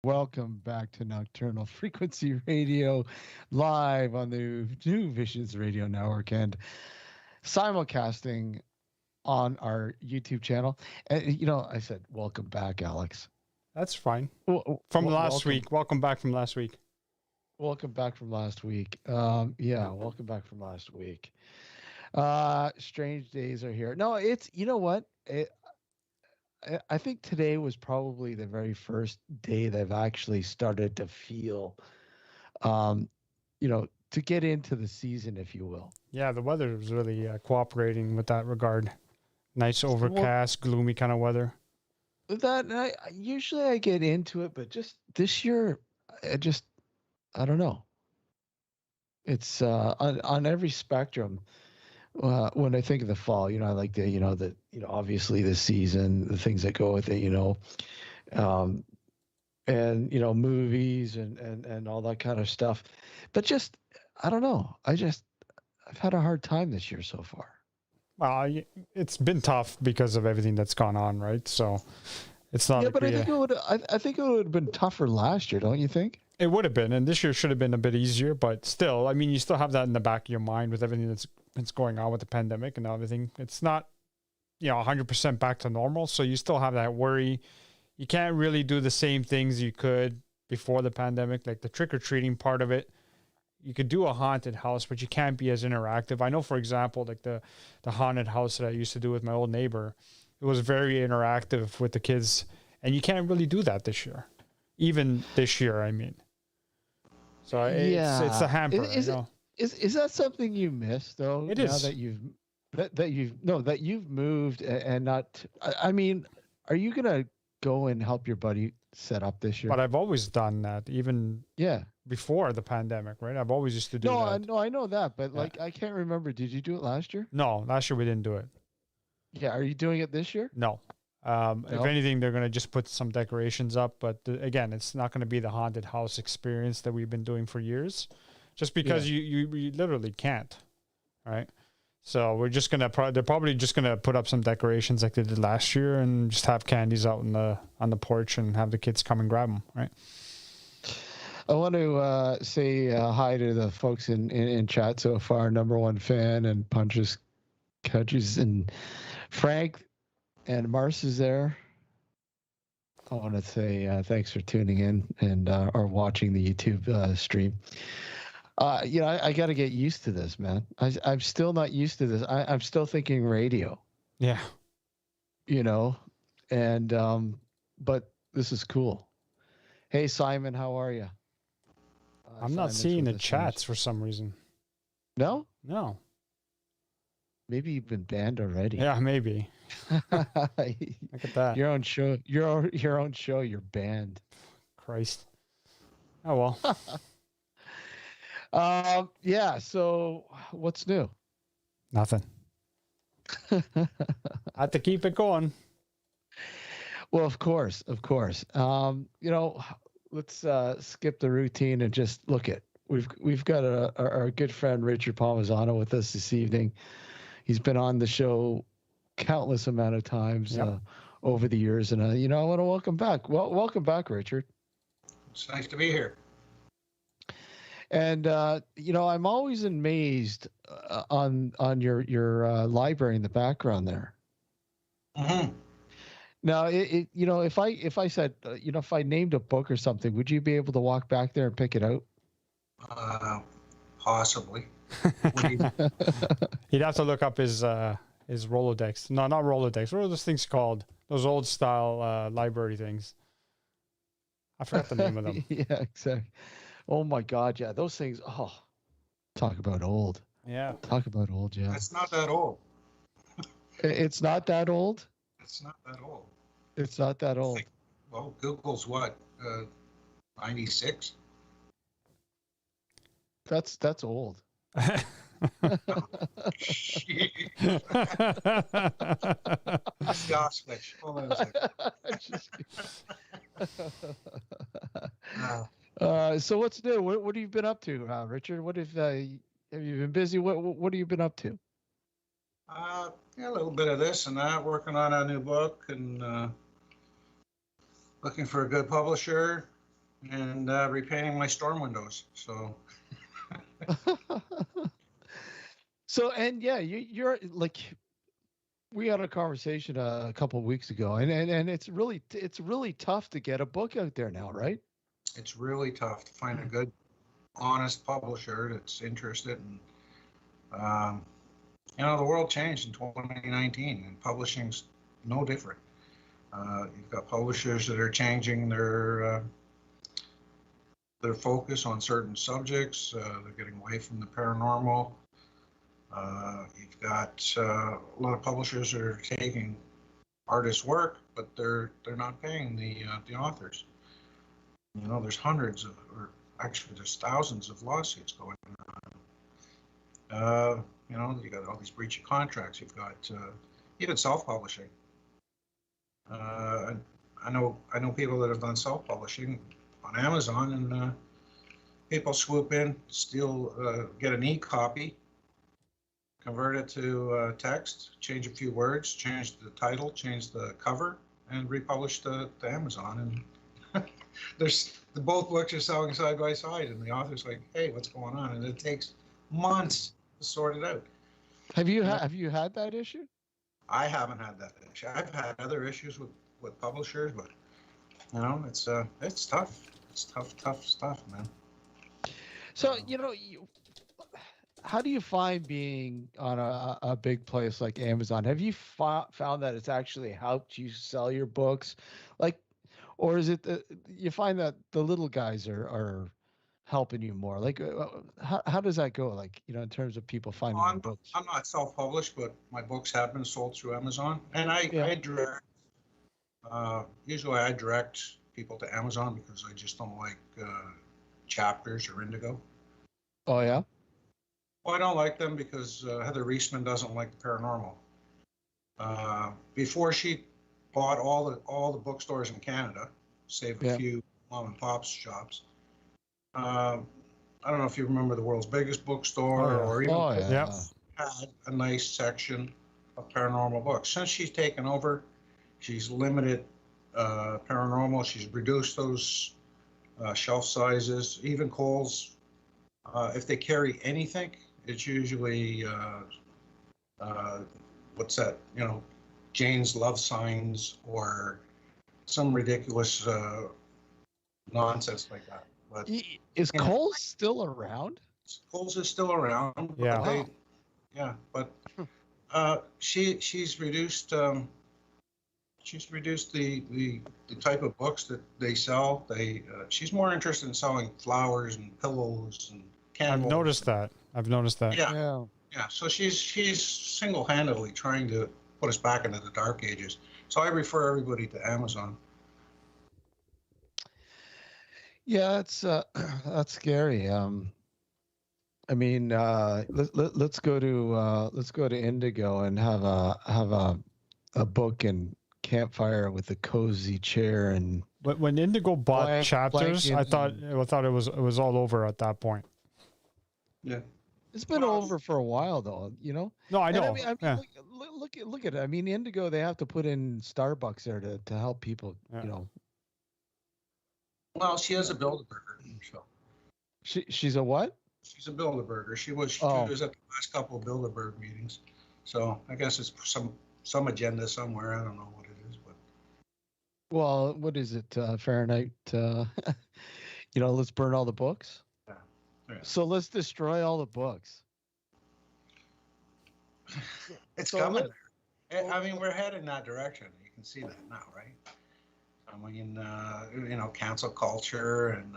Welcome back to Nocturnal Frequency Radio, live on the New Visions Radio Network and simulcasting on our YouTube channel. And I said, welcome back, Alex. That's fine. From Well, last week. Welcome back from last week. Welcome back from last week. Welcome back from last week. Strange days are here. No, it's, you know what? I think today was probably the very first day that I've actually started to feel, um, to get into the season, if you will. Yeah, the weather was really cooperating with that regard. Nice overcast, gloomy kind of weather. That I usually I get into it, but just this year, I don't know. It's on every spectrum. When I think of the fall, I like obviously the season, the things that go with it, and movies and all that kind of stuff. But just, I don't know. I've had a hard time this year so far. Well, it's been tough because of everything that's gone on, right? So it's not. Yeah, but I think it would have been tougher last year, don't you think? It would have been, and this year should have been a bit easier. But still, I mean, you still have that in the back of your mind with everything that's going on with the pandemic and everything. It's not, 100% back to normal. So you still have that worry. You can't really do the same things you could before the pandemic, like the trick-or-treating part of it. You could do a haunted house, but you can't be as interactive. I know, for example, like the haunted house that I used to do with my old neighbor, it was very interactive with the kids, and you can't really do that this year. Even this year, I mean. So it's a hamper. Is that something you miss though? It is. Now that you've moved and not. I mean, are you gonna go and help your buddy set up this year? But I've always done that, even before the pandemic, right? I've always used to do that. No, I know that, but I can't remember. Did you do it last year? No, last year we didn't do it. Yeah, are you doing it this year? No. If anything, they're going to just put some decorations up. But again, it's not going to be the haunted house experience that we've been doing for years, just because you literally can't. Right. So we're just going to, they're probably just going to put up some decorations like they did last year and just have candies out on the porch and have the kids come and grab them. Right. I want to say hi to the folks in chat so far. Number one fan and punches, catches, and Frank. And Mars is there. I want to say thanks for tuning in and or watching the YouTube stream. I got to get used to this, man. I'm still not used to this. I'm still thinking radio. Yeah. And but this is cool. Hey, Simon, how are you? I'm not seeing the chats for some reason. No? No. Maybe you've been banned already. Yeah, maybe. Look at that. Your own show. Your own show. You're banned. Christ. Oh well. Yeah. So, what's new? Nothing. I have to keep it going. Well, of course. Let's skip the routine and just look at. We've got our good friend Richard Palmisano with us this evening. He's been on the show countless amount of times over the years, and I want to welcome back. Well, welcome back, Richard. It's nice to be here. And I'm always amazed on your library in the background there. Mm-hmm. Now, if I said, if I named a book or something, would you be able to walk back there and pick it out? Possibly. He'd have to look up his Rolodex. No, not Rolodex. What are those things called? Those old style library things. I forgot the name of them. Yeah, exactly. Oh my God, yeah, those things. Oh, talk about old. Yeah. Talk about old, yeah. It's not that old. It's not that old? It's not that old. It's not that old. Well, Google's what? 96? That's old. Switch. Hold on a second. So what's new? What have you been up to, Richard? What have you been busy? What have you been up to? A little bit of this and that. Working on a new book and looking for a good publisher. and repainting my storm windows. So So, and yeah, you're like, we had a conversation a couple of weeks ago, and it's really tough to get a book out there now, right? it's really tough to find a good, honest publisher that's interested. And the world changed in 2019, and publishing's no different. You've got publishers that are changing their focus on certain subjects. They're getting away from the paranormal. You've got a lot of publishers that are taking artists' work, but they're not paying the authors. There's hundreds of, or actually there's thousands of lawsuits going on. You got all these breach of contracts. You've got even self-publishing. I know people that have done self-publishing on Amazon, and people swoop in, steal, get an e-copy, convert it to text, change a few words, change the title, change the cover, and republish to Amazon. And the both books are selling side by side, and the author's like, "Hey, what's going on?" And it takes months to sort it out. Have you had that issue? I haven't had that issue. I've had other issues with publishers, but it's tough. It's tough stuff, man. So how do you find being on a big place like Amazon? Have you found that it's actually helped you sell your books, or is it you find that the little guys are helping you more? Like, how does that go? Like, in terms of people finding your books. I'm not self-published, but my books have been sold through Amazon, and I direct. Usually, I direct people to Amazon because I just don't like Chapters or Indigo. Oh yeah. Well, I don't like them because Heather Reisman doesn't like the paranormal. Before she bought all the bookstores in Canada, save a few mom and pop's shops. I don't know if you remember the world's biggest bookstore, or even had a nice section of paranormal books. Since she's taken over, she's limited paranormal. She's reduced those shelf sizes. Even Kohl's, if they carry anything, it's usually what's that? Jane's Love Signs or some ridiculous nonsense like that. But is Kohl's still around? Kohl's is still around. Yeah. But she's reduced. She's reduced the type of books that they sell. She's more interested in selling flowers and pillows and candles. I've noticed that. Yeah. So she's single-handedly trying to put us back into the dark ages. So I refer everybody to Amazon. Yeah, that's scary. I mean, let's go to Indigo and have a book and campfire with a cozy chair. And when Indigo bought Chapters, I thought it was all over at that point. Yeah, it's been over for a while though. No, I know. I mean, look at it. I mean, Indigo, they have to put in Starbucks there to help people. Well, she has a Bilderberger. So. She's a what? She's a Bilderberger. She was at the last couple of Bilderberg meetings. So I guess it's some agenda somewhere. I don't know what it is, but. Well, what is it? Fahrenheit. Let's burn all the books. Yeah. So let's destroy all the books. It's coming there. I mean, we're headed in that direction. You can see that now, right? I mean, cancel culture, and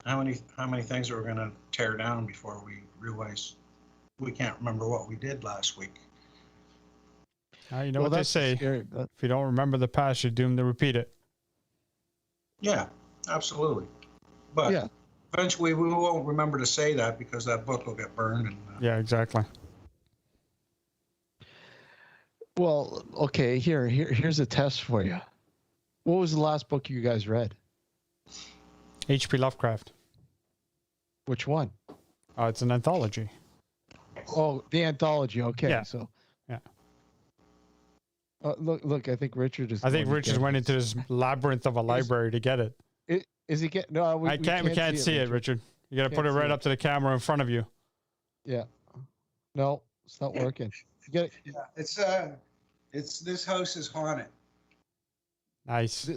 how many things are we going to tear down before we realize we can't remember what we did last week? You know what they say, if you don't remember the past, you're doomed to repeat it. Yeah, absolutely. But eventually we won't remember to say that because that book will get burned. And, yeah, exactly. Well, okay, here's a test for you. What was the last book you guys read? H.P. Lovecraft. Which one? It's an anthology. Oh, the anthology. Okay, yeah. So. Yeah. Look! I think Richard is. I think Richard went into this labyrinth of a library to get it. Is he get? No, We can't see it, Richard. You got to put it right up to the camera in front of you. Yeah. No, it's not working. You get it. Yeah, it's this house is haunted. Nice.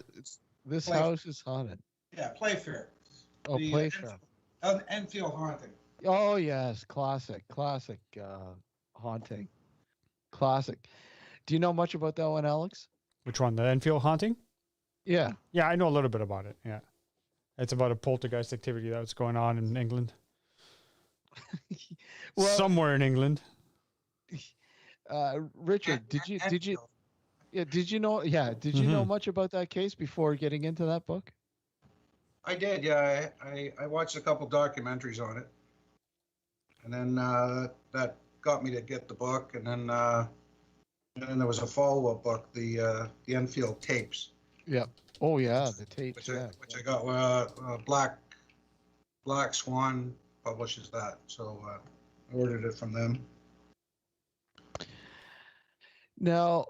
This house is haunted. Yeah, Playfair. Oh, Playfair. Enfield Haunting. Oh yes, classic haunting, classic. Do you know much about that one, Alex? Which one? The Enfield Haunting? Yeah. Yeah, I know a little bit about it. Yeah. It's about a poltergeist activity that was going on in England. Well, somewhere in England. Richard, did you know much about that case before getting into that book? I did, yeah. I watched a couple documentaries on it. And then that got me to get the book, and then there was a follow-up book, the Enfield tapes. Yeah. Oh yeah, the tapes. Which I got. Black Swan publishes that, so I ordered it from them. Now,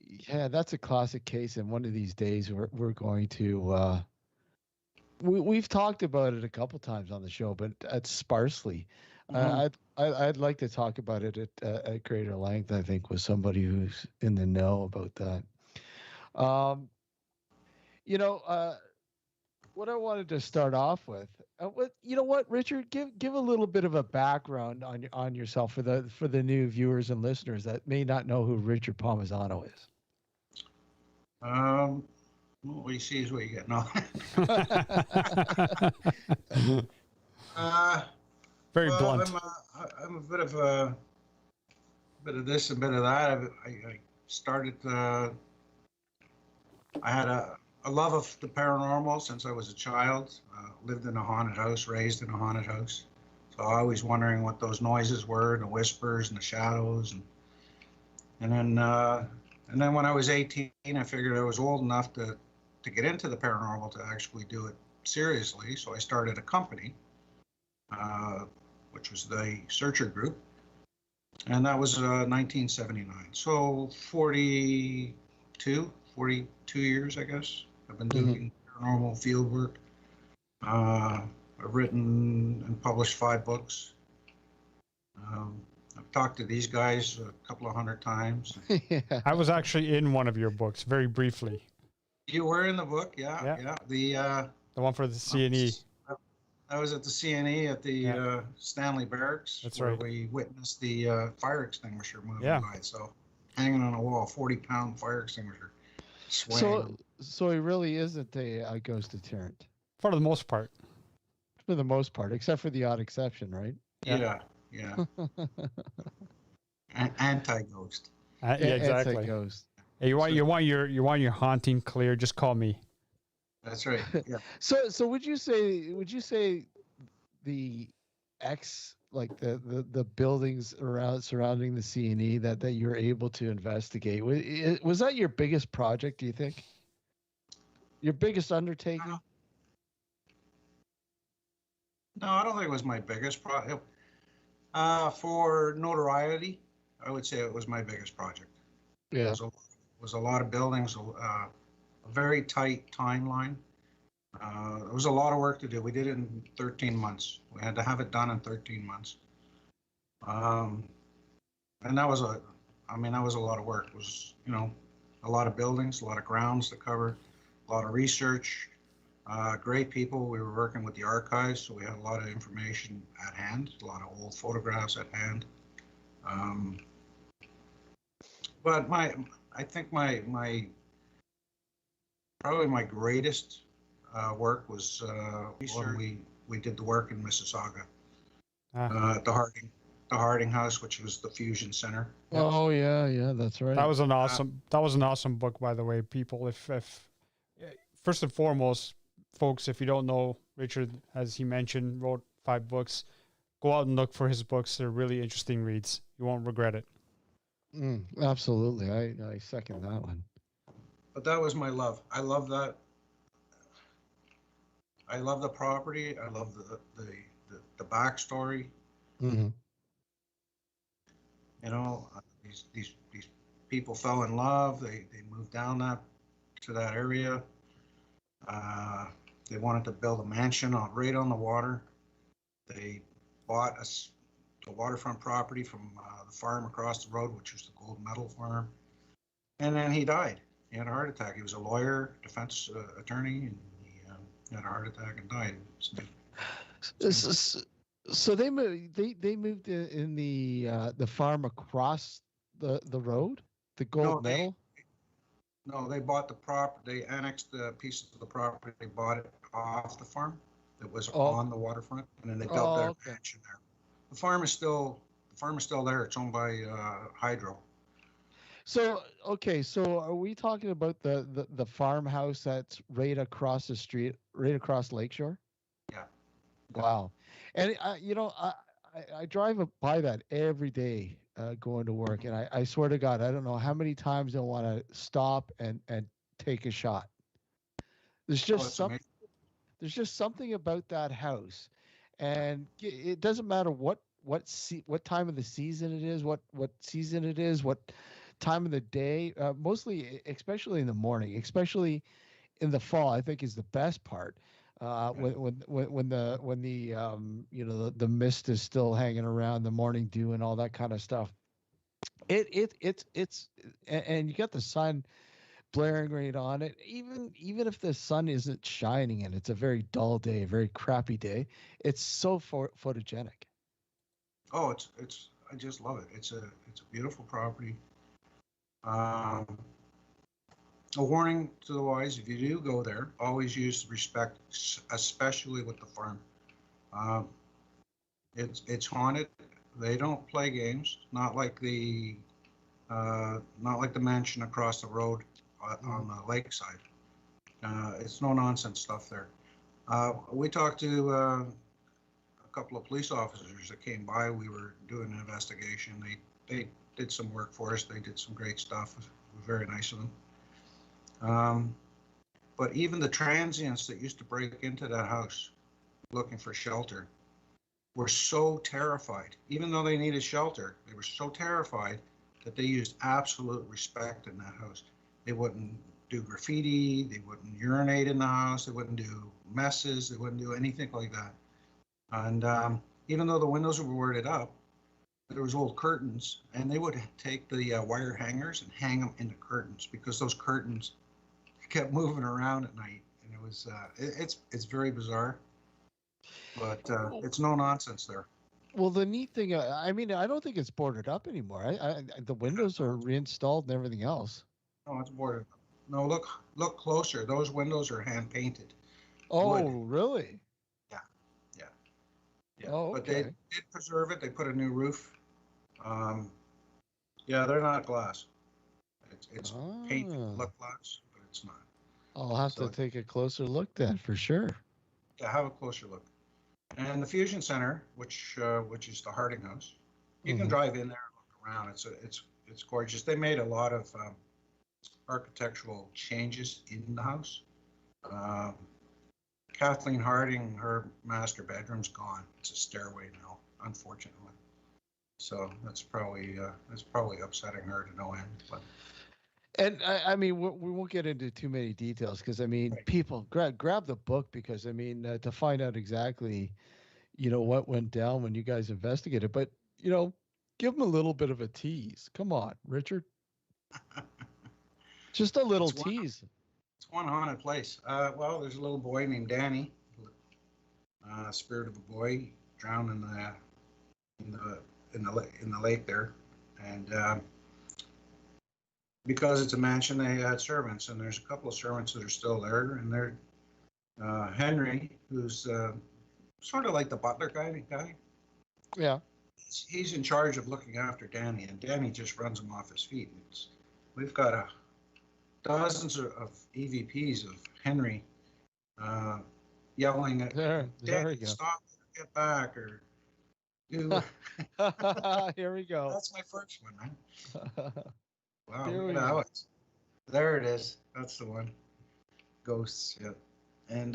yeah, that's a classic case, and one of these days we're going to. We've talked about it a couple times on the show, but sparsely. I'd like to talk about it at greater length. I think with somebody who's in the know about that. What I wanted to start off with, Richard, give a little bit of a background on yourself for the new viewers and listeners that may not know who Richard Palmisano is. What you see is what you get. No. Very blunt. I'm a bit of this and a bit of that. I started. I had a love of the paranormal since I was a child. Lived in a haunted house, raised in a haunted house. So I was wondering what those noises were, and the whispers and the shadows, and then when I was 18, I figured I was old enough to get into the paranormal, to actually do it seriously. So I started a company, which was the Searcher Group, and that was 1979. So 42 years, I guess, I've been doing paranormal field work. I've written and published 5 books. I've talked to these guys a couple of hundred times. Yeah. I was actually in one of your books, very briefly. You were in the book, yeah. The one for the CNE. I was at the CNE at the Stanley Barracks. That's where right. We witnessed the fire extinguisher moving by. So hanging on a wall, 40-pound fire extinguisher. Swaying. So he really isn't a ghost deterrent. For the most part. For the most part, except for the odd exception, right? Yeah. Anti-ghost. Yeah, exactly. Anti-ghost. Hey, you want your haunting clear? Just call me. That's right. Yeah. So would you say the the buildings surrounding the CNE that you're able to investigate, was that your biggest project, do you think? Your biggest undertaking? No, I don't think it was my biggest project. For notoriety, I would say it was my biggest project. Yeah. It was a lot of buildings, a very tight timeline. It was a lot of work to do. We did it in 13 months. We had to have it done in 13 months. And that was a lot of work. It was, a lot of buildings, a lot of grounds to cover, a lot of research, great people. We were working with the archives, so we had a lot of information at hand, a lot of old photographs at hand. But I think probably my greatest work was when we did the work in Mississauga, at the Harding House, which was the Fusion Center. Oh yeah, that's right. That was an awesome book, by the way, people. If first and foremost, folks, if you don't know, Richard, as he mentioned, wrote 5 books. Go out and look for his books. They're really interesting reads. You won't regret it. Absolutely. I second that one. But that was my love. I love that. I love the property. I love the backstory. Mm-hmm. These people fell in love. They moved down to that area. They wanted to build a mansion right on the water. They bought the waterfront property from the farm across the road, which was the gold medal farm. And then he died. He had a heart attack. He was a lawyer, defense attorney, and he had a heart attack and died. So they moved. They moved in the farm across the road, the gold medal. No, they bought the property. They annexed the pieces of the property. They bought it off the farm that was on the waterfront, and then they built their mansion there. The farm is still there. It's owned by Hydro. So so are we talking about the farmhouse that's right across the street, right across Lakeshore? Yeah. Wow. And I drive by that every day going to work, and I swear to God, I don't know how many times I want to stop and take a shot. There's just something about that house, and it doesn't matter what time of the season it is, what season it is, what time of the day. Mostly, especially in the morning, especially in the fall, I think is the best part. When the mist is still hanging around, the morning dew and all that kind of stuff. It's and you got the sun blaring right on it. Even if the sun isn't shining and it's a very dull day, a very crappy day, it's so photogenic. Oh, I just love it. It's a beautiful property. A warning to the wise: if you do go there, always use respect, especially with the farm. It's haunted. They don't play games. Not like the mansion across the road on the lakeside. It's no nonsense stuff there. We talked to a couple of police officers that came by. We were doing an investigation. They did some work for us. They did some great stuff. It was very nice of them. But even the transients that used to break into that house looking for shelter were so terrified. Even though they needed shelter, they were so terrified that they used absolute respect in that house. They wouldn't do graffiti, they wouldn't urinate in the house, they wouldn't do messes, they wouldn't do anything like that. And even though the windows were boarded up, there was old curtains, and they would take the wire hangers and hang them in the curtains, because those curtains kept moving around at night, and it was it's very bizarre, but it's no nonsense there. Well, the neat thing, I mean, I don't think it's boarded up anymore. The windows are reinstalled and everything else. No, it's boarded up. No, look closer. Those windows are hand painted. Oh, wood. Really? Yeah. Oh, But okay. they did preserve it. They put a new roof. Yeah, they're not glass. It's painted look glass, but it's not. I'll have to take a closer look then, for sure. Yeah, have a closer look. And the Fusion Center, which is the Harding House, you can drive in there and look around. It's gorgeous. They made a lot of architectural changes in the house. Kathleen Harding, her master bedroom's gone. It's a stairway now, unfortunately. So that's probably upsetting her to no end. But. And I mean, we won't get into too many details, because I mean, Right. people grab the book, because I mean, to find out exactly, what went down when you guys investigated. But give them a little bit of a tease. Come on, Richard. Just a little tease. It's one haunted place. Well, there's a little boy named Danny, spirit of a boy, drowned in the lake there, and because it's a mansion, they had servants, and there's a couple of servants that are still there, and they're Henry, who's sort of like the butler guy. Yeah. He's in charge of looking after Danny, and Danny just runs him off his feet. We've got dozens of EVPs of Henry yelling at there we go. Stop, get back, or do. Here we go. That's my first one, man. Wow, Here look we at go. Alex. There it is. That's the one. Ghosts, yeah. And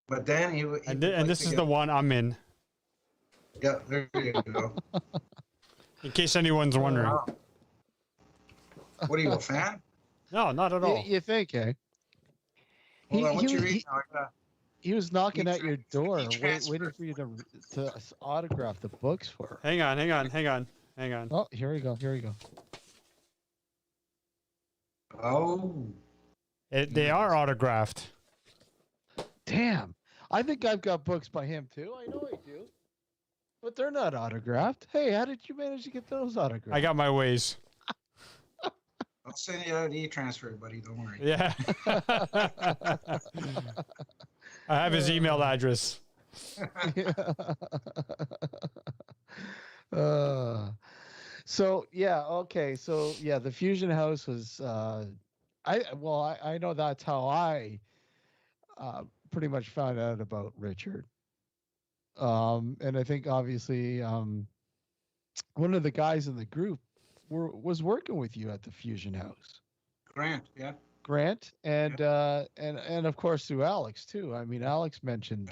but Danny, And this is the one I'm in. Yeah, there you go. In case anyone's wondering. Wow. What are you, a fan? No, not at all. You think, eh? Hold on, what's he, your he, email? he was knocking at E-tran- your door, E-transfer. waiting for you to autograph the books for her. Hang on. Oh, here we go. Oh, They are autographed. Damn. I think I've got books by him too. I know I do. But they're not autographed. Hey, how did you manage to get those autographed? I got my ways. I'll send you out e-transfer, buddy. Don't worry. Yeah. I have his email address. So yeah, okay. So yeah, the Fusion House was I know that's how I pretty much found out about Richard. And I think obviously one of the guys in the group was working with you at the Fusion House. Grant, yeah. Grant and of course through Alex too. I mean, Alex mentioned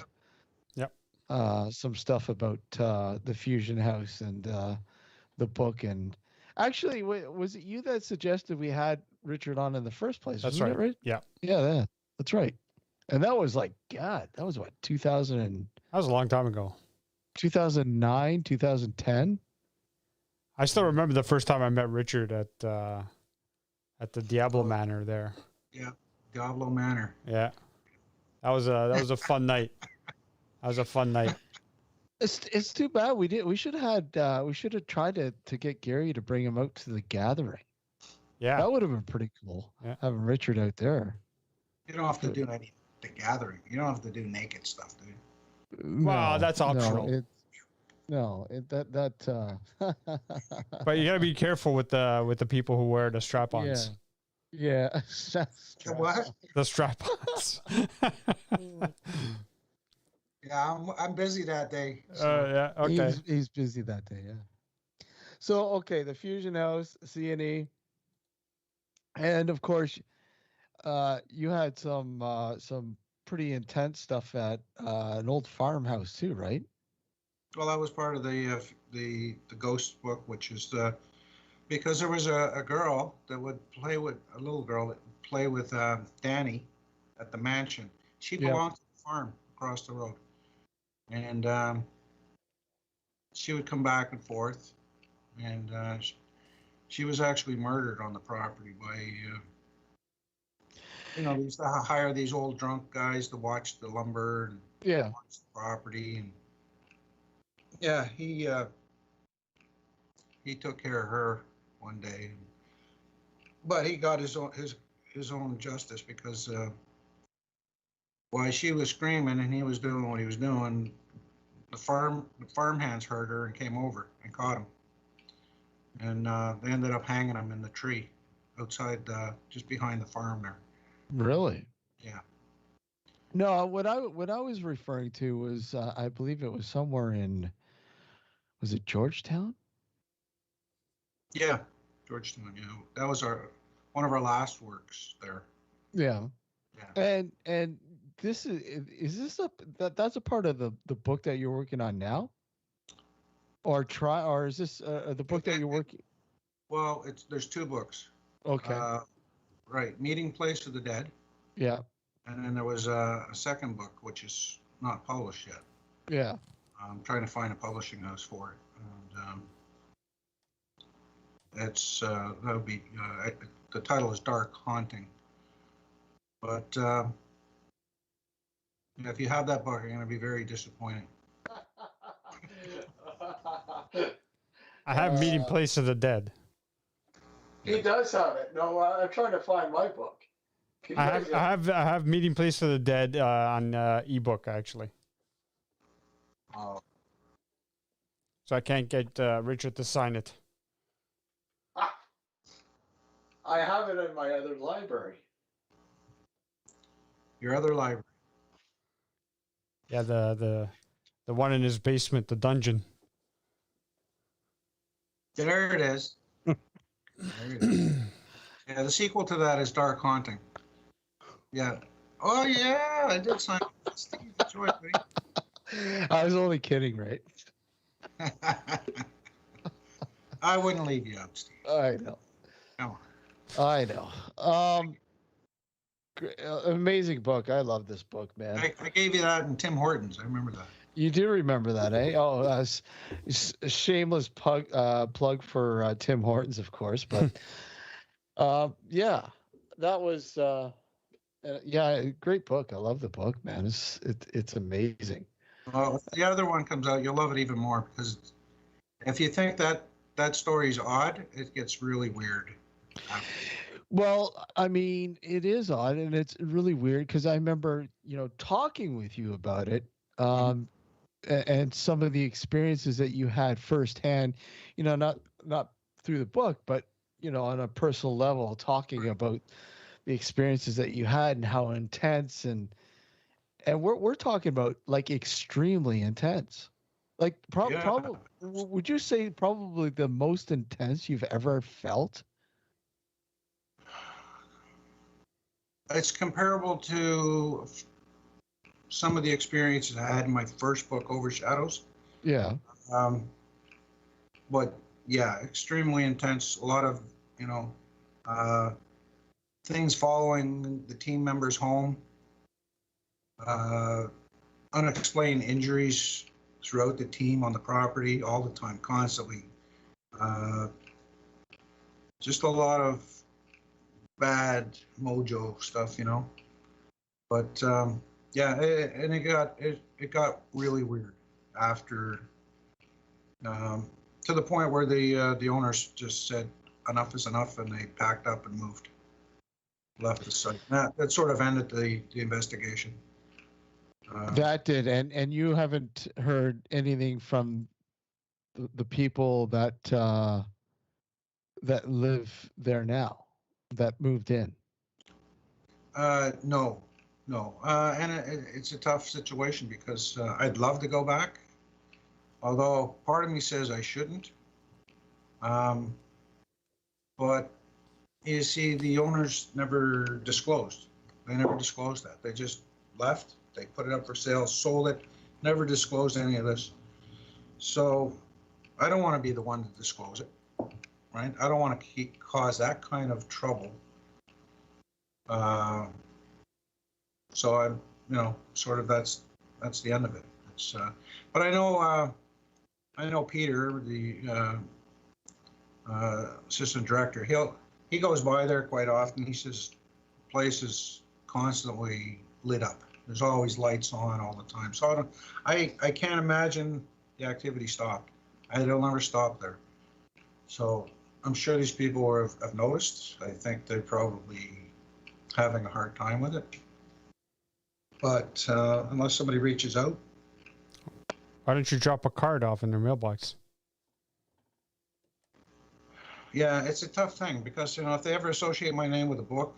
some stuff about the Fusion House and the book. And actually, was it you that suggested we had Richard on in the first place? That's Wasn't right. it, right? Yeah. That's right. And that was like, God, that was what, 2000 That was a long time ago. 2009, 2010. I still remember the first time I met Richard at the Diablo Manor there. Yeah, Diablo Manor. Yeah, that was a fun night. That was a fun night. It's too bad we should have tried to get Gary to bring him out to the gathering. Yeah, That would have been pretty cool. Yeah. Having Richard out there. You don't have to do the gathering. You don't have to do naked stuff, do you? Wow, that's optional. But you gotta be careful with the people who wear the strap-ons. Yeah. The what? The strap-ons. Yeah, I'm busy that day. So. Yeah. Okay. He's busy that day. Yeah. So okay, the Fusion House, CNE, and of course, you had some pretty intense stuff at an old farmhouse too, right? Well, that was part of the ghost book, which is because there was a girl that would play with a little girl that would play with Danny at the mansion. She belonged to the farm across the road, and she would come back and forth, and she was actually murdered on the property by. They used to hire these old drunk guys to watch the lumber and watch the property, and yeah, he took care of her one day, but he got his own justice because while she was screaming and he was doing what he was doing, the farm hands heard her and came over and caught him, and they ended up hanging him in the tree outside just behind the farm there. Really? Yeah. No, what I was referring to was I believe it was somewhere in, was it Georgetown? Yeah, Georgetown. Yeah, that was one of our last works there. Yeah. Yeah. And this is this that's a part of the book that you're working on now, or is this the book that you're working? Well, there's two books. Okay. Right, Meeting Place of the Dead. Yeah. And then there was a second book, which is not published yet. Yeah. I'm trying to find a publishing house for it. And that would be, the title is Dark Haunting. But if you have that book, you're going to be very disappointed. I have Meeting Place of the Dead. He does have it. No, I'm trying to find my book. I have Meeting Place of the Dead on ebook actually. Oh. So I can't get Richard to sign it. I have it in my other library. Your other library. Yeah, the one in his basement, the dungeon. There it is. There it is. Yeah, the sequel to that is Dark Haunting. Yeah. Oh yeah, I did sign it. Steve, enjoy it, buddy. I was only kidding, right? I wouldn't leave you out, Steve. I know. Come on. I know. Amazing book. I love this book, man. I gave you that in Tim Hortons. I remember that. You do remember that, eh? Oh, a shameless plug for Tim Hortons, of course. But yeah, that was yeah, great book. I love the book, man. It's amazing. Well, if the other one comes out, you'll love it even more because if you think that story's odd, it gets really weird. Well, I mean, it is odd and it's really weird because I remember, talking with you about it, and some of the experiences that you had firsthand, not through the book, but on a personal level, talking about the experiences that you had and how intense and we're talking about like extremely intense. Like Yeah. probably, would you say probably the most intense you've ever felt? It's comparable to some of the experiences I had in my first book, Overshadows. Yeah. But yeah, extremely intense. A lot of, things following the team members home, unexplained injuries throughout the team on the property all the time, constantly. Just a lot of bad mojo stuff, But yeah, it got really weird after, to the point where the owners just said enough is enough, and they packed up and moved, left the site. That sort of ended the investigation. That did, and you haven't heard anything from the people that that live there now, that moved in. No, and it's a tough situation because I'd love to go back, although part of me says I shouldn't. But you see, the owners never disclosed. They never disclosed that. They just left. They put it up for sale, sold it, never disclosed any of this. So I don't want to be the one to disclose it, right? I don't want to cause that kind of trouble. So I'm, sort of that's the end of it. It's, but I know Peter, the assistant director. He goes by there quite often. He says the place is constantly lit up. There's always lights on all the time. So I can't imagine the activity stopped. It'll never stop there. So I'm sure these people have noticed. I think they're probably having a hard time with it. But unless somebody reaches out. Why don't you drop a card off in their mailbox? Yeah, it's a tough thing because, if they ever associate my name with a book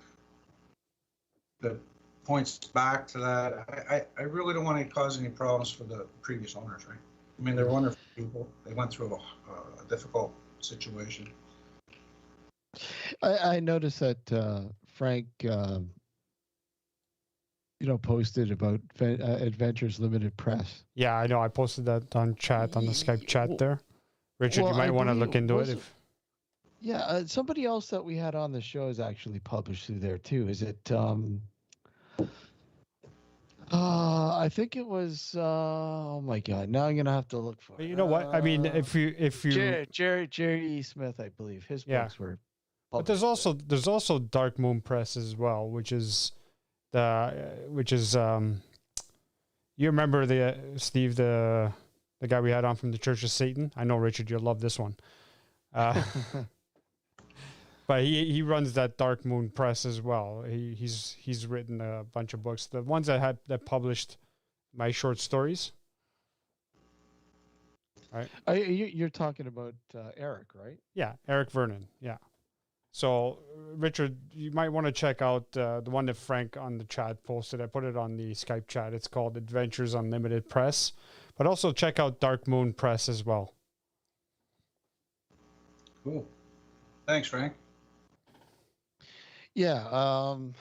that points back to that, I really don't want to cause any problems for the previous owners, right? I mean, they're wonderful people. They went through a difficult situation. I noticed that Frank, posted about Adventures Limited Press. Yeah, I know. I posted that on the Skype chat there. Richard, you might want to look into it. Yeah, somebody else that we had on the show is actually published through there too. Is it? I think it was. Oh my God! Now I'm gonna have to look for it. You know what? I mean, if you Jerry E. Smith, I believe his books were. But there's also Dark Moon Press as well, which is you remember Steve, the guy we had on from the Church of Satan? I know, Richard, you'll love this one. But he runs that Dark Moon Press as well. He's written a bunch of books. The ones that published my short stories. Right. You're talking about Eric, right? Yeah, Eric Vernon. Yeah. So, Richard, you might want to check out the one that Frank on the chat posted. I put it on the Skype chat. It's called Adventures Unlimited Press. But also check out Dark Moon Press as well. Cool. Thanks, Frank. Yeah, I'm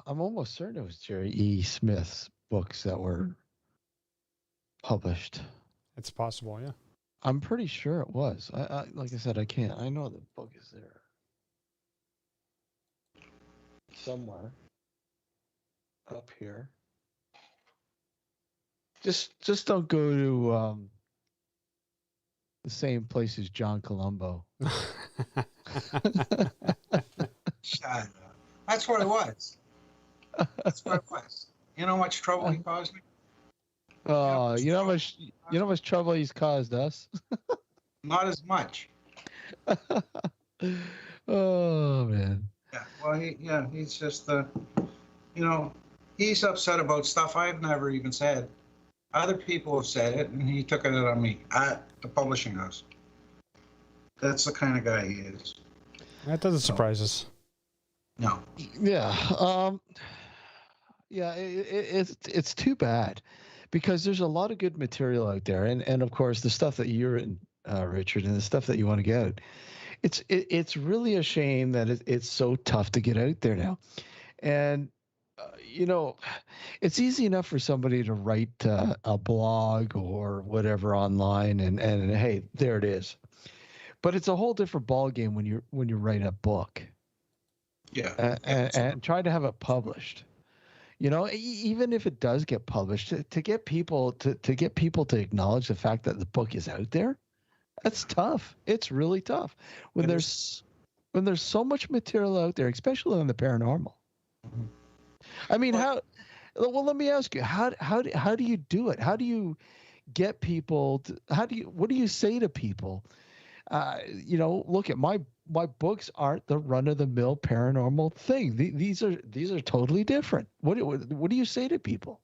almost certain it was Jerry E. Smith's books that were published. It's possible, yeah. I'm pretty sure it was. I like I said, I can't. I know the book is there somewhere. up here. Just don't go to the same place as John Colombo. Shut up. That's what it was. That's what it was. You know how much trouble he caused me? Oh, you know how much trouble he's caused us. Not as much. Oh man. Yeah. Well, he's just he's upset about stuff I've never even said. Other people have said it, and he took it out on me at the publishing house. That's the kind of guy he is. That doesn't surprise us. No. Yeah. Yeah. It's too bad, because there's a lot of good material out there, and of course the stuff that you're in, Richard, and the stuff that you want to get out. It's really a shame that it's so tough to get out there now, and it's easy enough for somebody to write a blog or whatever online, and hey, there it is. But it's a whole different ballgame when you write a book. Yeah. And try to have it published. Even if it does get published, to get people to acknowledge the fact that the book is out there, that's tough. It's really tough when there's so much material out there, especially on the paranormal. Mm-hmm. I mean, well, let me ask you, how do you do it? How do you get people what do you say to people? Look at my books aren't the run of the mill paranormal thing. These are totally different. What do you say to people?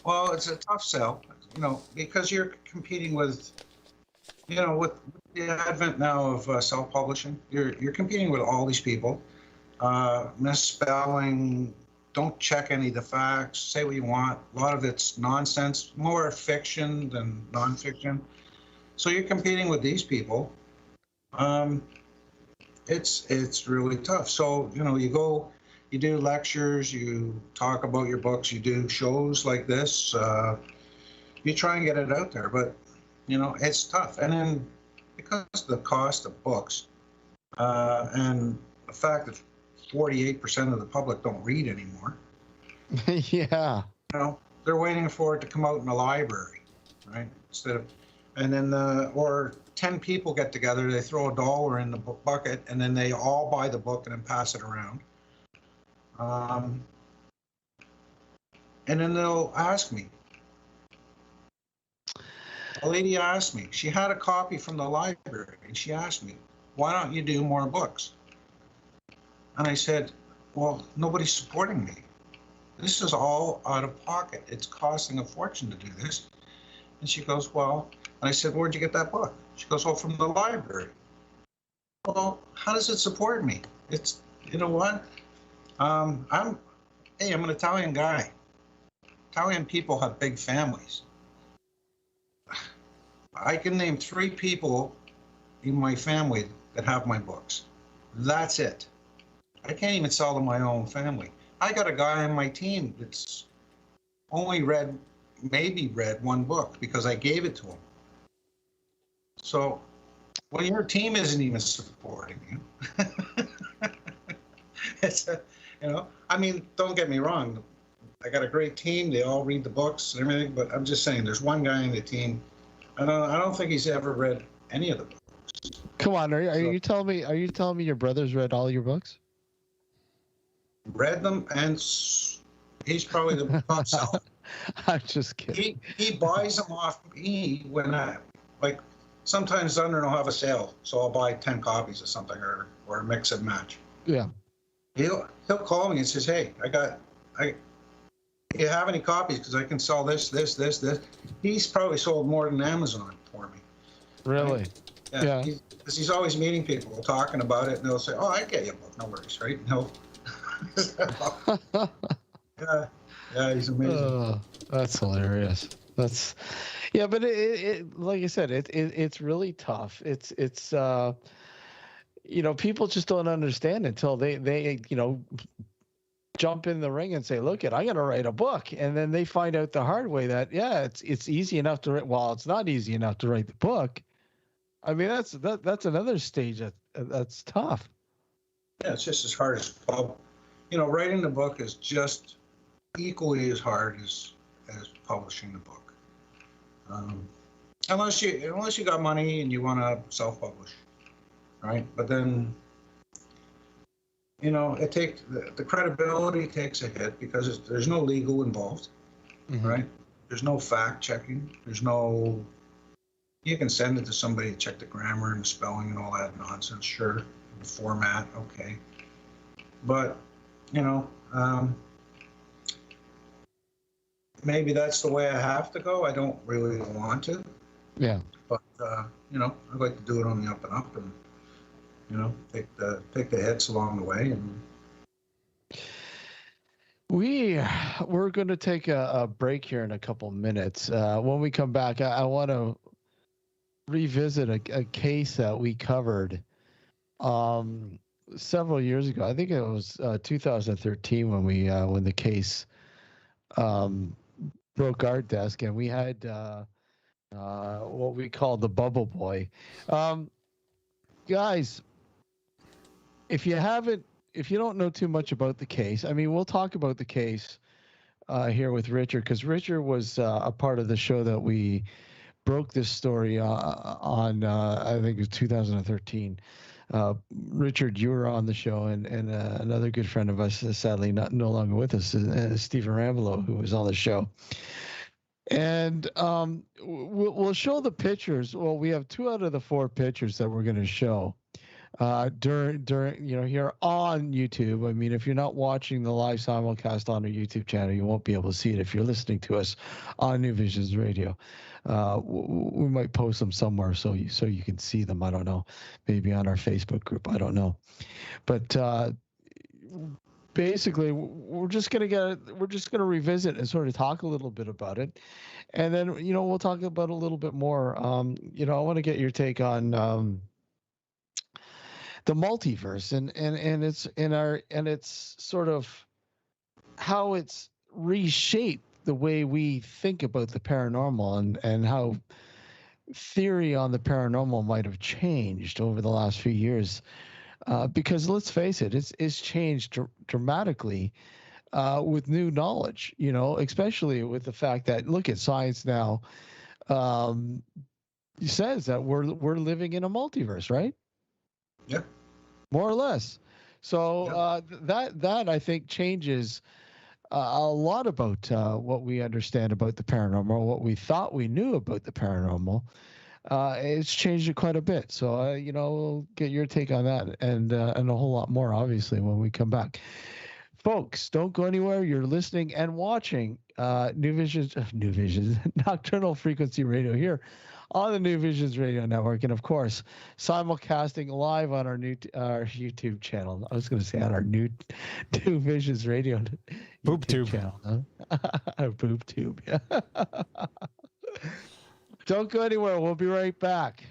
Well, it's a tough sell, because you're competing with, with the advent now of self-publishing. You're competing with all these people, misspelling. Don't check any of the facts. Say what you want. A lot of it's nonsense, more fiction than nonfiction. So you're competing with these people. It's really tough. So you do lectures, you talk about your books, you do shows like this. You try and get it out there, but it's tough. And then because of the cost of books, and the fact that 48% of the public don't read anymore. Yeah. They're waiting for it to come out in the library, right? And then or 10 people get together, they throw $1 in the bucket, and then they all buy the book and then pass it around. And then they'll ask me. A lady asked me, she had a copy from the library, and she asked me, why don't you do more books? And I said, well, nobody's supporting me. This is all out of pocket. It's costing a fortune to do this. And she goes, well, and I said, where'd you get that book? She goes, well, from the library. Well, how does it support me? It's, you know what? I'm an Italian guy. Italian people have big families. I can name 3 people in my family that have my books. That's it. I can't even sell to my own family. I got a guy on my team that's only maybe read 1 book because I gave it to him. So when your team isn't even supporting you, don't get me wrong. I got a great team. They all read the books and everything, but I'm just saying there's one guy in the team. I don't think he's ever read any of the books. Come on, are you telling me your brother's read all your books? Read them, and he's probably the top seller. I'm just kidding. He buys them off me when sometimes Thunder will have a sale, so I'll buy 10 copies of something or mix and match. Yeah. He'll call me and says, hey, do you have any copies? Because I can sell this. He's probably sold more than Amazon for me. Really? Right? Yeah. Because he's always meeting people, talking about it, and they'll say, oh, I get you a book, no worries, right? No. Yeah, he's amazing. That's hilarious. But it like I said, it's really tough. It's people just don't understand until they jump in the ring and say, look, I'm going to write a book. And then they find out the hard way that, it's easy enough to write. Well, it's not easy enough to write the book. I mean, that's another stage that's tough. Yeah, it's just as hard as writing the book is just equally as hard as publishing the book. Unless you got money and you want to self-publish, right? But then, it takes the credibility takes a hit because there's no legal involved, right? There's no fact checking. You can send it to somebody to check the grammar and the spelling and all that nonsense, sure. The format, okay. But, maybe that's the way I have to go. I don't really want to. Yeah. But, I'd like to do it on the up and up and, take the hits along the way. And we're going to take a break here in a couple minutes. When we come back, I want to revisit a case that we covered several years ago. I think it was 2013 when the case broke our desk, and we had what we call the Bubble Boy. Guys, if you don't know too much about the case, I mean, we'll talk about the case here with Richard, because Richard was a part of the show that we broke this story on I think it was 2013. Richard, you were on the show, and another good friend of us, sadly no longer with us, Stephen Rambolo, who was on the show. And we'll show the pictures. Well, we have 2 out of the 4 pictures that we're going to show during here on YouTube. I mean, if you're not watching the live simulcast on our YouTube channel, you won't be able to see it. If you're listening to us on New Visions Radio, we might post them somewhere so you can see them. I don't know, maybe on our Facebook group. I don't know, but basically, we're just gonna revisit and sort of talk a little bit about it, and then we'll talk about a little bit more. I want to get your take on the multiverse and it's sort of how it's reshaped the way we think about the paranormal, and how theory on the paranormal might have changed over the last few years. Because let's face it, it's changed dramatically with new knowledge, especially with the fact that, look at science now, says that we're living in a multiverse, right? Yeah. More or less. So that I think changes a lot about what we understand about the paranormal, what we thought we knew about the paranormal. It's changed it quite a bit. So, we'll get your take on that and a whole lot more, obviously, when we come back. Folks, don't go anywhere. You're listening and watching New Visions, Nocturnal Frequency Radio here on the New Visions Radio Network. And, of course, simulcasting live on our YouTube channel. I was going to say on our New Visions Radio Boob tube channel. Huh? Boob tube, yeah. Don't go anywhere. We'll be right back.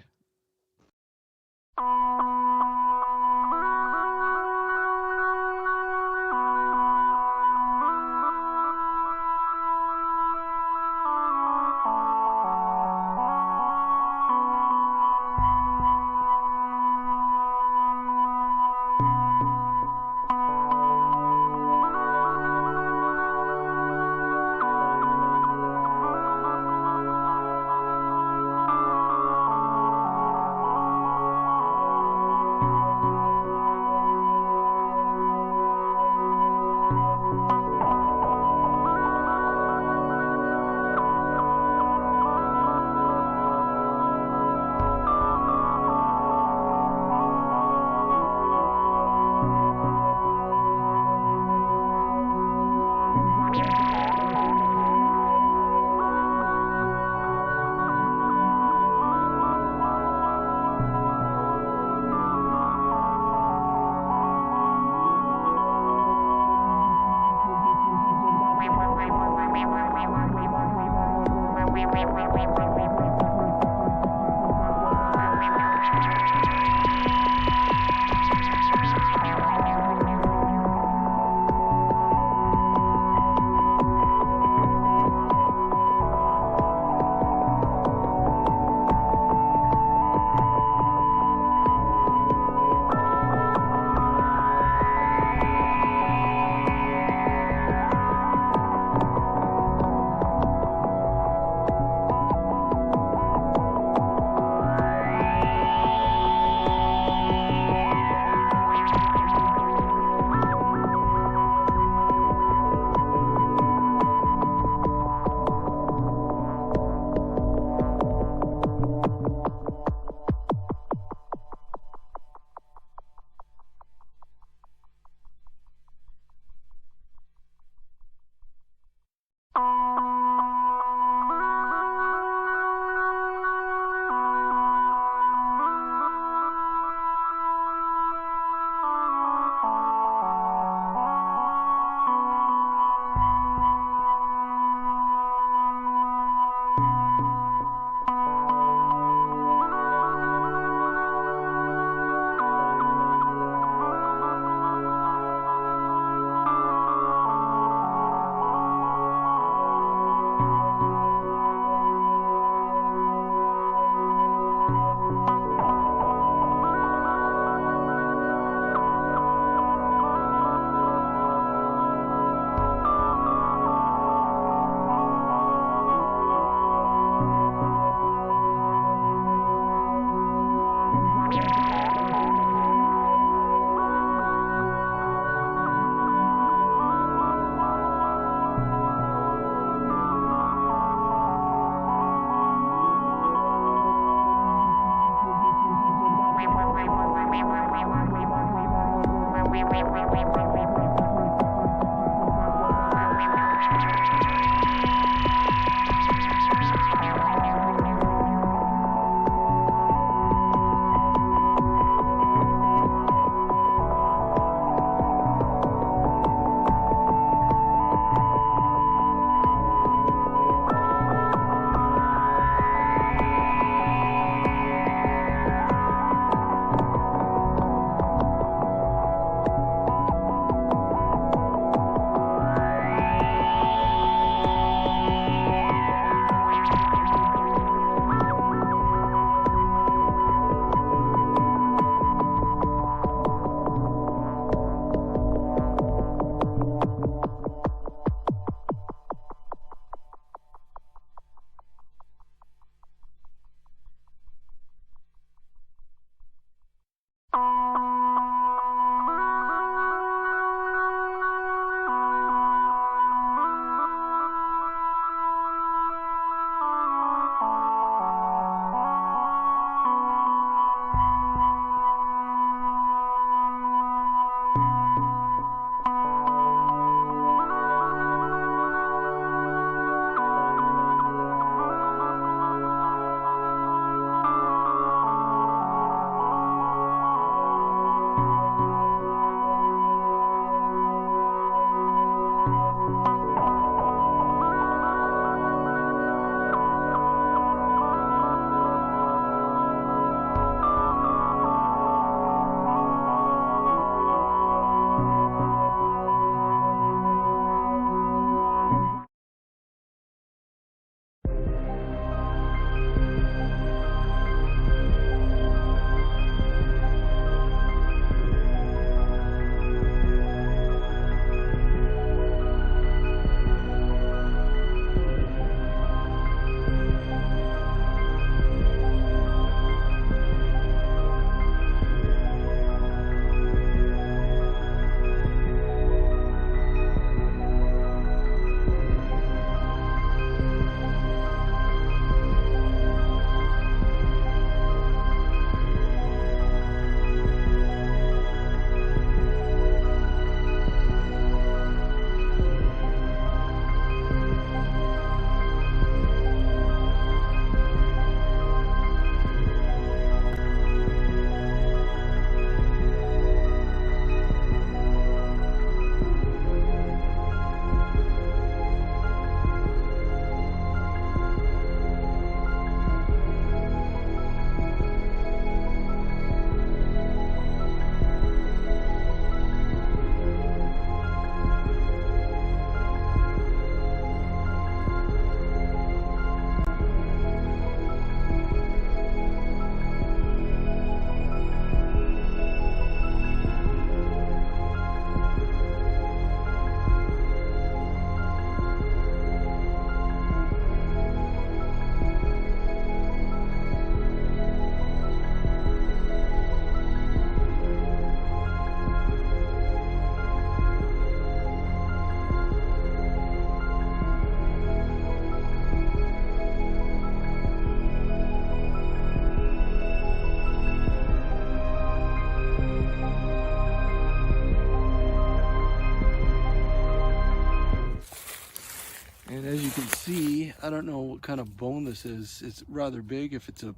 I don't know what kind of bone this is. It's rather big. If it's a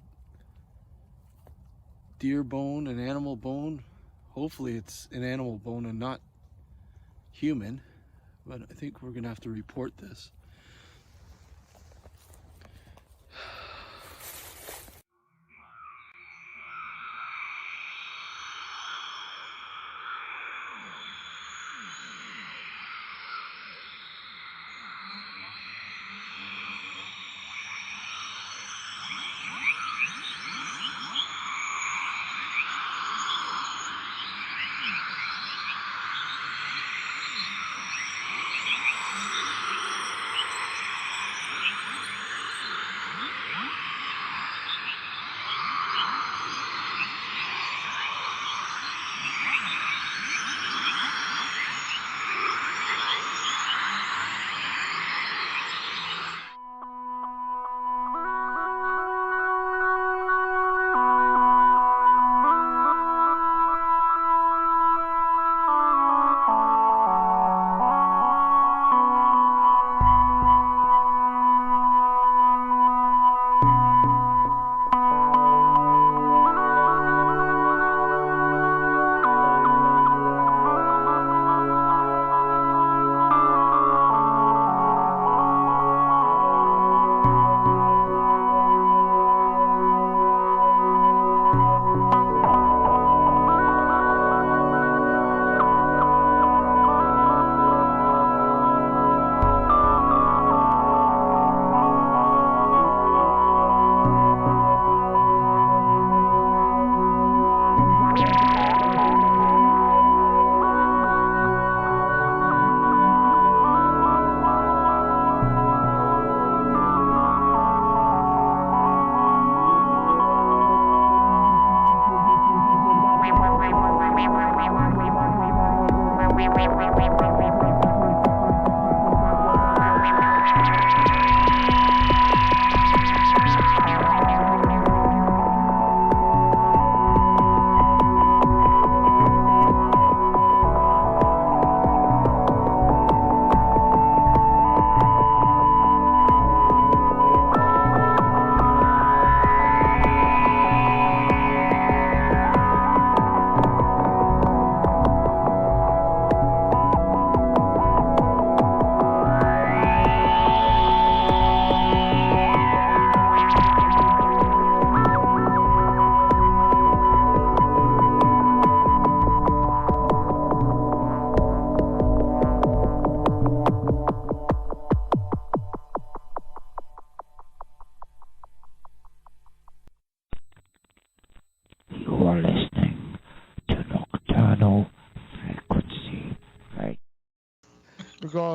deer bone, an animal bone, hopefully it's an animal bone and not human. But I think we're gonna have to report this.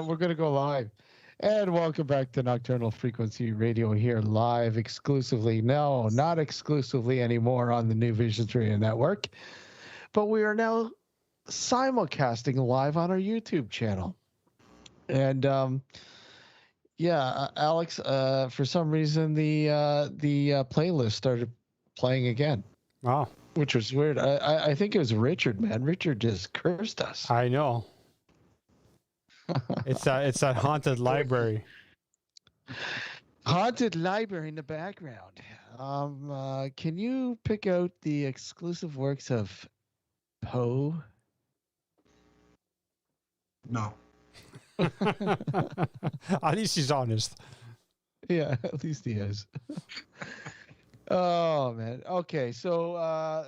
We're going to go live. And welcome back to Nocturnal Frequency Radio here live exclusively. No, not exclusively anymore on the New Visions Radio Network, but we are now simulcasting live on our YouTube channel. And Alex, for some reason the playlist started playing again. Wow. Which was weird. I think it was Richard, man. Richard just cursed us. I know. It's that haunted library. Haunted library in the background. Can you pick out the exclusive works of Poe? No. At least he's honest. Yeah, at least he is. Oh man. Okay, so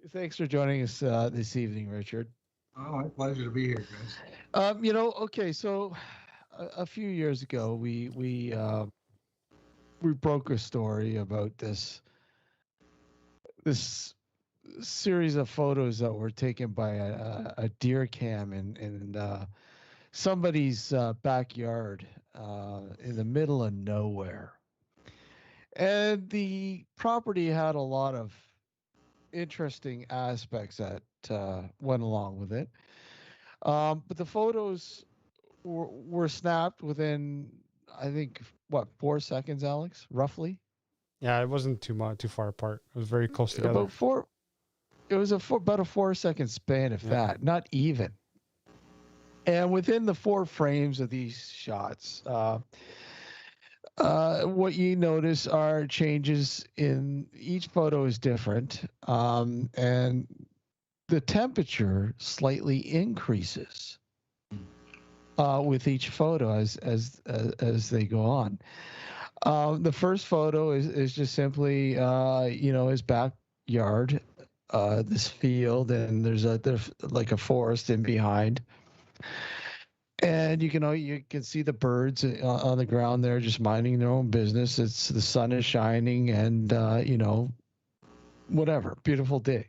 thanks for joining us this evening, Richard. Oh, my pleasure to be here, guys. Okay, so a few years ago, we broke a story about this series of photos that were taken by a deer cam in somebody's backyard in the middle of nowhere, and the property had a lot of interesting aspects that went along with it. But the photos were snapped within, I think, 4 seconds, Alex, roughly? Yeah, it wasn't too far apart. It was very close together. It was about a 4 second span, if that, not even. And within the 4 frames of these shots, What you notice are changes in each photo is different, and the temperature slightly increases with each photo as they go on. The first photo is just simply his backyard, this field, and there's like a forest in behind. And you can see the birds on the ground there, just minding their own business. The sun is shining, and whatever, beautiful day,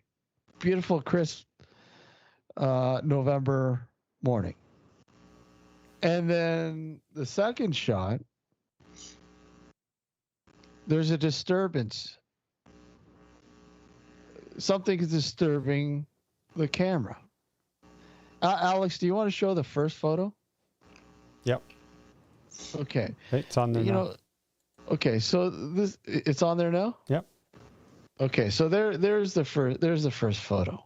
beautiful crisp November morning. And then the second shot, there's a disturbance. Something is disturbing the camera. Alex, do you want to show the first photo? Yep. Okay. It's on there now. Okay, so it's on there now? Yep. Okay, so there's the first photo.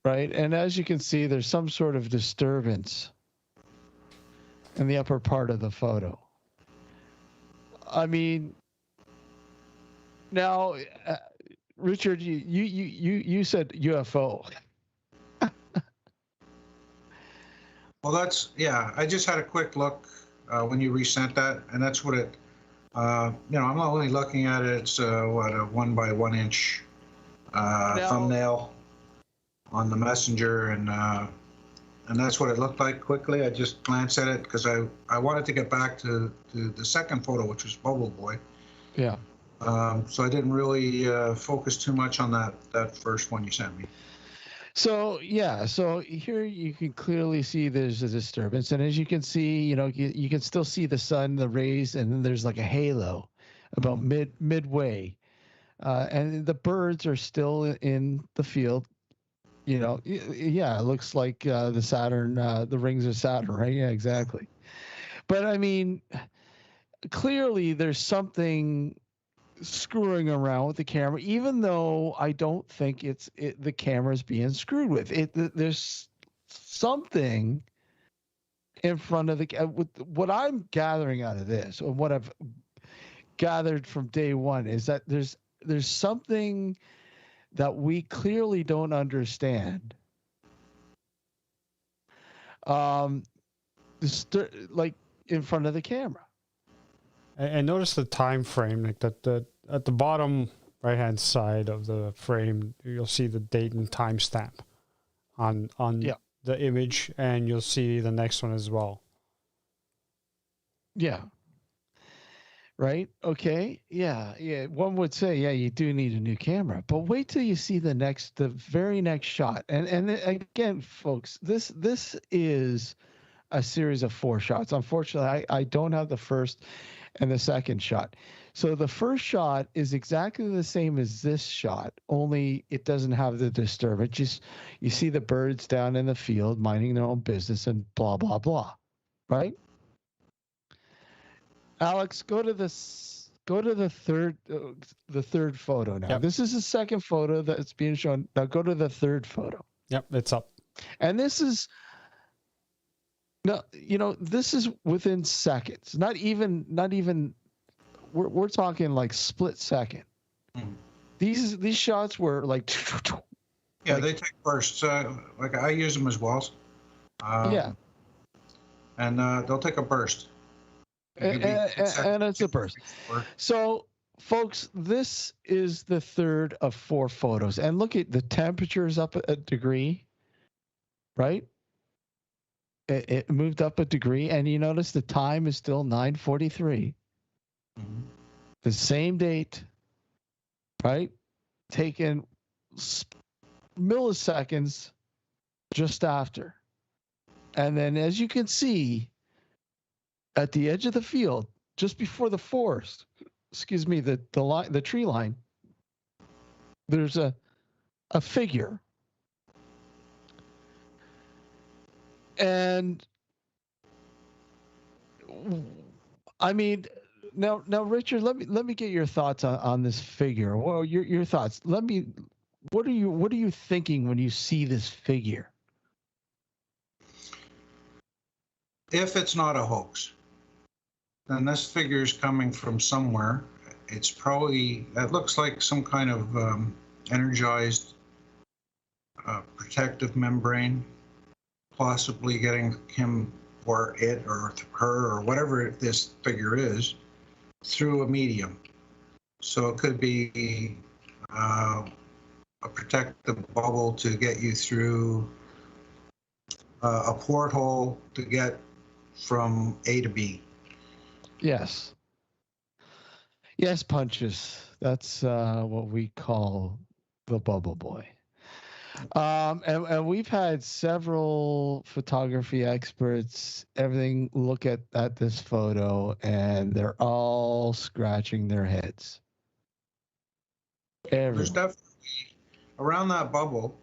Right? And as you can see, there's some sort of disturbance in the upper part of the photo. I mean, now, Richard, you said UFO. Well, I just had a quick look when you resent that, and that's what it, I'm not only looking at it, it's a 1 by 1 inch thumbnail on the messenger, and that's what it looked like quickly. I just glanced at it because I wanted to get back to the second photo, which was Bubble Boy. Yeah. So I didn't really focus too much on that first one you sent me. So here you can clearly see there's a disturbance, and as you can see, you can still see the sun, the rays, and then there's like a halo about midway, and the birds are still in the field. It looks like the Saturn, the rings of Saturn, right? Yeah, exactly. But I mean, clearly there's something screwing around with the camera, even though I don't think the camera's being screwed with. There's something in front of what I'm gathering out of this, or what I've gathered from day one, is that there's something that we clearly don't understand. Like in front of the camera. And notice the time frame, like that at the bottom right hand side of the frame, you'll see the date and timestamp on the image, and you'll see the next one as well. Yeah. Right? Okay. Yeah. One would say, yeah, you do need a new camera, but wait till you see the very next shot. And again, folks, this is a series of 4 shots. Unfortunately, I don't have the first and the second shot. So the first shot is exactly the same as this shot, only it doesn't have the disturbance. Just you see the birds down in the field minding their own business and blah blah blah, right? Alex, go to the third photo now. Yep. This is the second photo that's being shown. Now go to the third photo. Yep, it's up. And this is this is within seconds. Not even we're talking like split second. Mm. These shots were like yeah, they take bursts. Like I use them as well. Yeah. And they'll take a burst. And it's a burst. So, folks, this is the third of 4 photos. And look at the temperature is up a degree, right? It moved up a degree. And you notice the time is still 9:43. Mm-hmm. The same date, right? Taken milliseconds just after. And then, as you can see, at the edge of the field, just before the forest, the tree line, there's a figure. And I mean, now, Richard, let me get your thoughts on this figure. Well, your thoughts. What are you thinking when you see this figure? If it's not a hoax, then this figure is coming from somewhere. It's probably, it looks like some kind of energized protective membrane, possibly getting him or it or her or whatever this figure is through a medium. So it could be a protective bubble to get you through a porthole to get from A to B. Yes. Yes, Punches. That's what we call the Bubble Boy. And we've had several photography experts, everything look at this photo, and they're all scratching their heads. Everyone. There's definitely, around that bubble,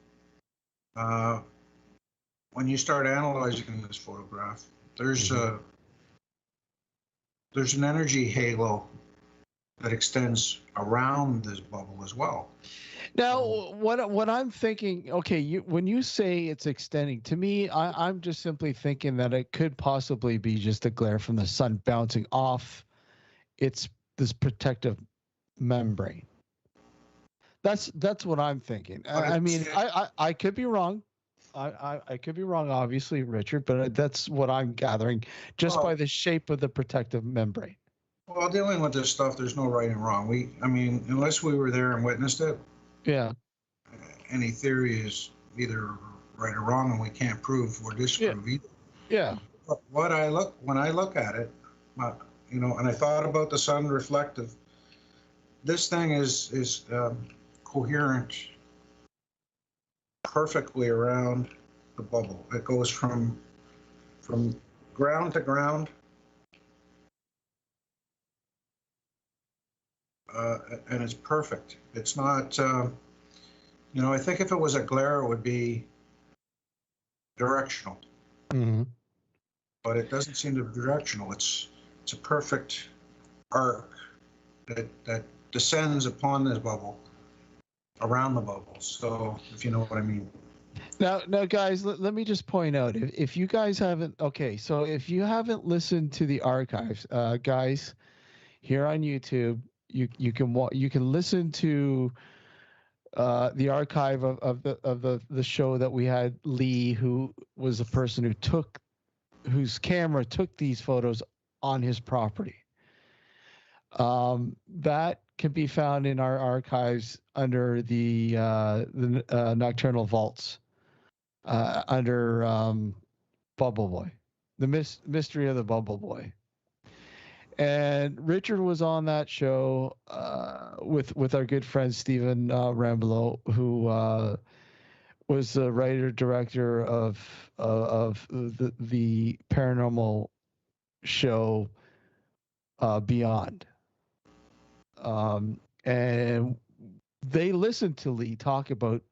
when you start analyzing this photograph, there's there's an energy halo that extends around this bubble as well. Now, what I'm thinking, okay, when you say it's extending, to me, I'm just simply thinking that it could possibly be just a glare from the sun bouncing off this protective membrane. That's what I'm thinking. I mean, I could be wrong. I could be wrong, obviously, Richard, but that's what I'm gathering just by the shape of the protective membrane. Well, dealing with this stuff, there's no right and wrong. I mean, unless we were there and witnessed it, yeah, any theory is either right or wrong, and we can't prove or disprove either. Yeah. But when I look at it, and I thought about the sun reflective. This thing is coherent perfectly around the bubble. It goes from ground to ground. And it's perfect. It's not, I think if it was a glare, it would be directional. Mm-hmm. But it doesn't seem to be directional. It's a perfect arc that descends upon this bubble, around the bubble. So, if you know what I mean. Now, guys, let me just point out, if you guys haven't, so if you haven't listened to the archives, guys, here on YouTube, you can listen to the archive of the show that we had. Lee, who was the person whose camera took these photos on his property. That can be found in our archives under the Nocturnal Vaults, under Bubble Boy, the mystery of the Bubble Boy. And Richard was on that show with our good friend Stephen Rambelow, who was the writer director of the paranormal show Beyond. And they listened to Lee talk about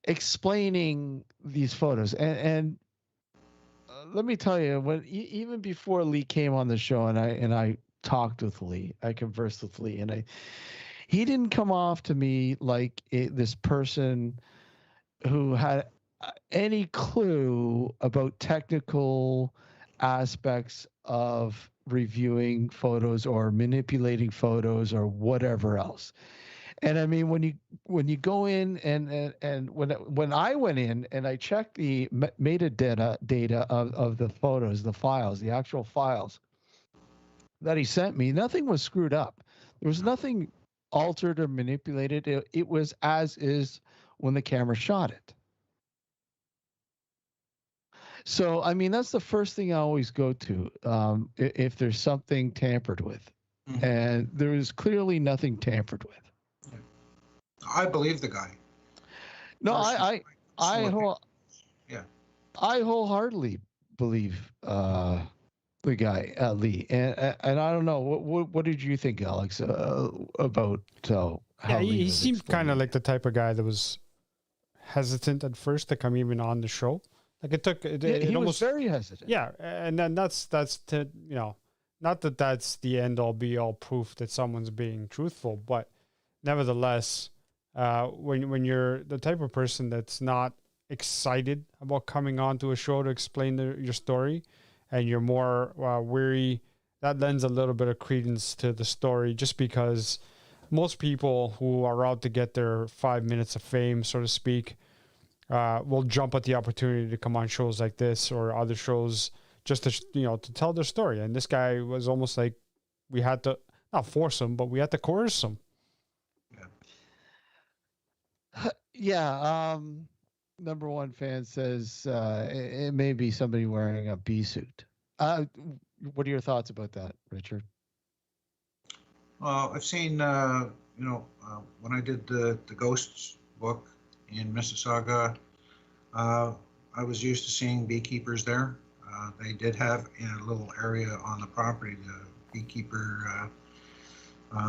explaining these photos, and let me tell you, when even before Lee came on the show, and I talked with Lee, I conversed with Lee, and he didn't come off to me like this person who had any clue about technical aspects of reviewing photos or manipulating photos or whatever else. And I mean, when you go in and when I went in and I checked the metadata data of the photos, the files, the actual files that he sent me, nothing was screwed up. There was nothing altered or manipulated. It was as is when the camera shot it. So, I mean, that's the first thing I always go to if there's something tampered with. Mm-hmm. And there is clearly nothing tampered with. I believe the guy. No, I wholeheartedly believe the guy, Lee. And I don't know, what did you think, Alex, about how he seemed kind of like the type of guy that was hesitant at first to come even on the show. Like he was very hesitant. Yeah, and then that's not that that's the end all be all proof that someone's being truthful, but nevertheless, when you're the type of person that's not excited about coming onto a show to explain your story, and you're more weary that lends a little bit of credence to the story, just because most people who are out to get their 5 minutes of fame, so to speak, will jump at the opportunity to come on shows like this or other shows just to, to tell their story. And this guy was almost like we had to not force him, but we had to coerce him. Yeah. Number one fan says it may be somebody wearing a bee suit. What are your thoughts about that, Richard? Well, I've seen, when I did the Ghosts book in Mississauga, I was used to seeing beekeepers there. They did have in a little area on the property the beekeeper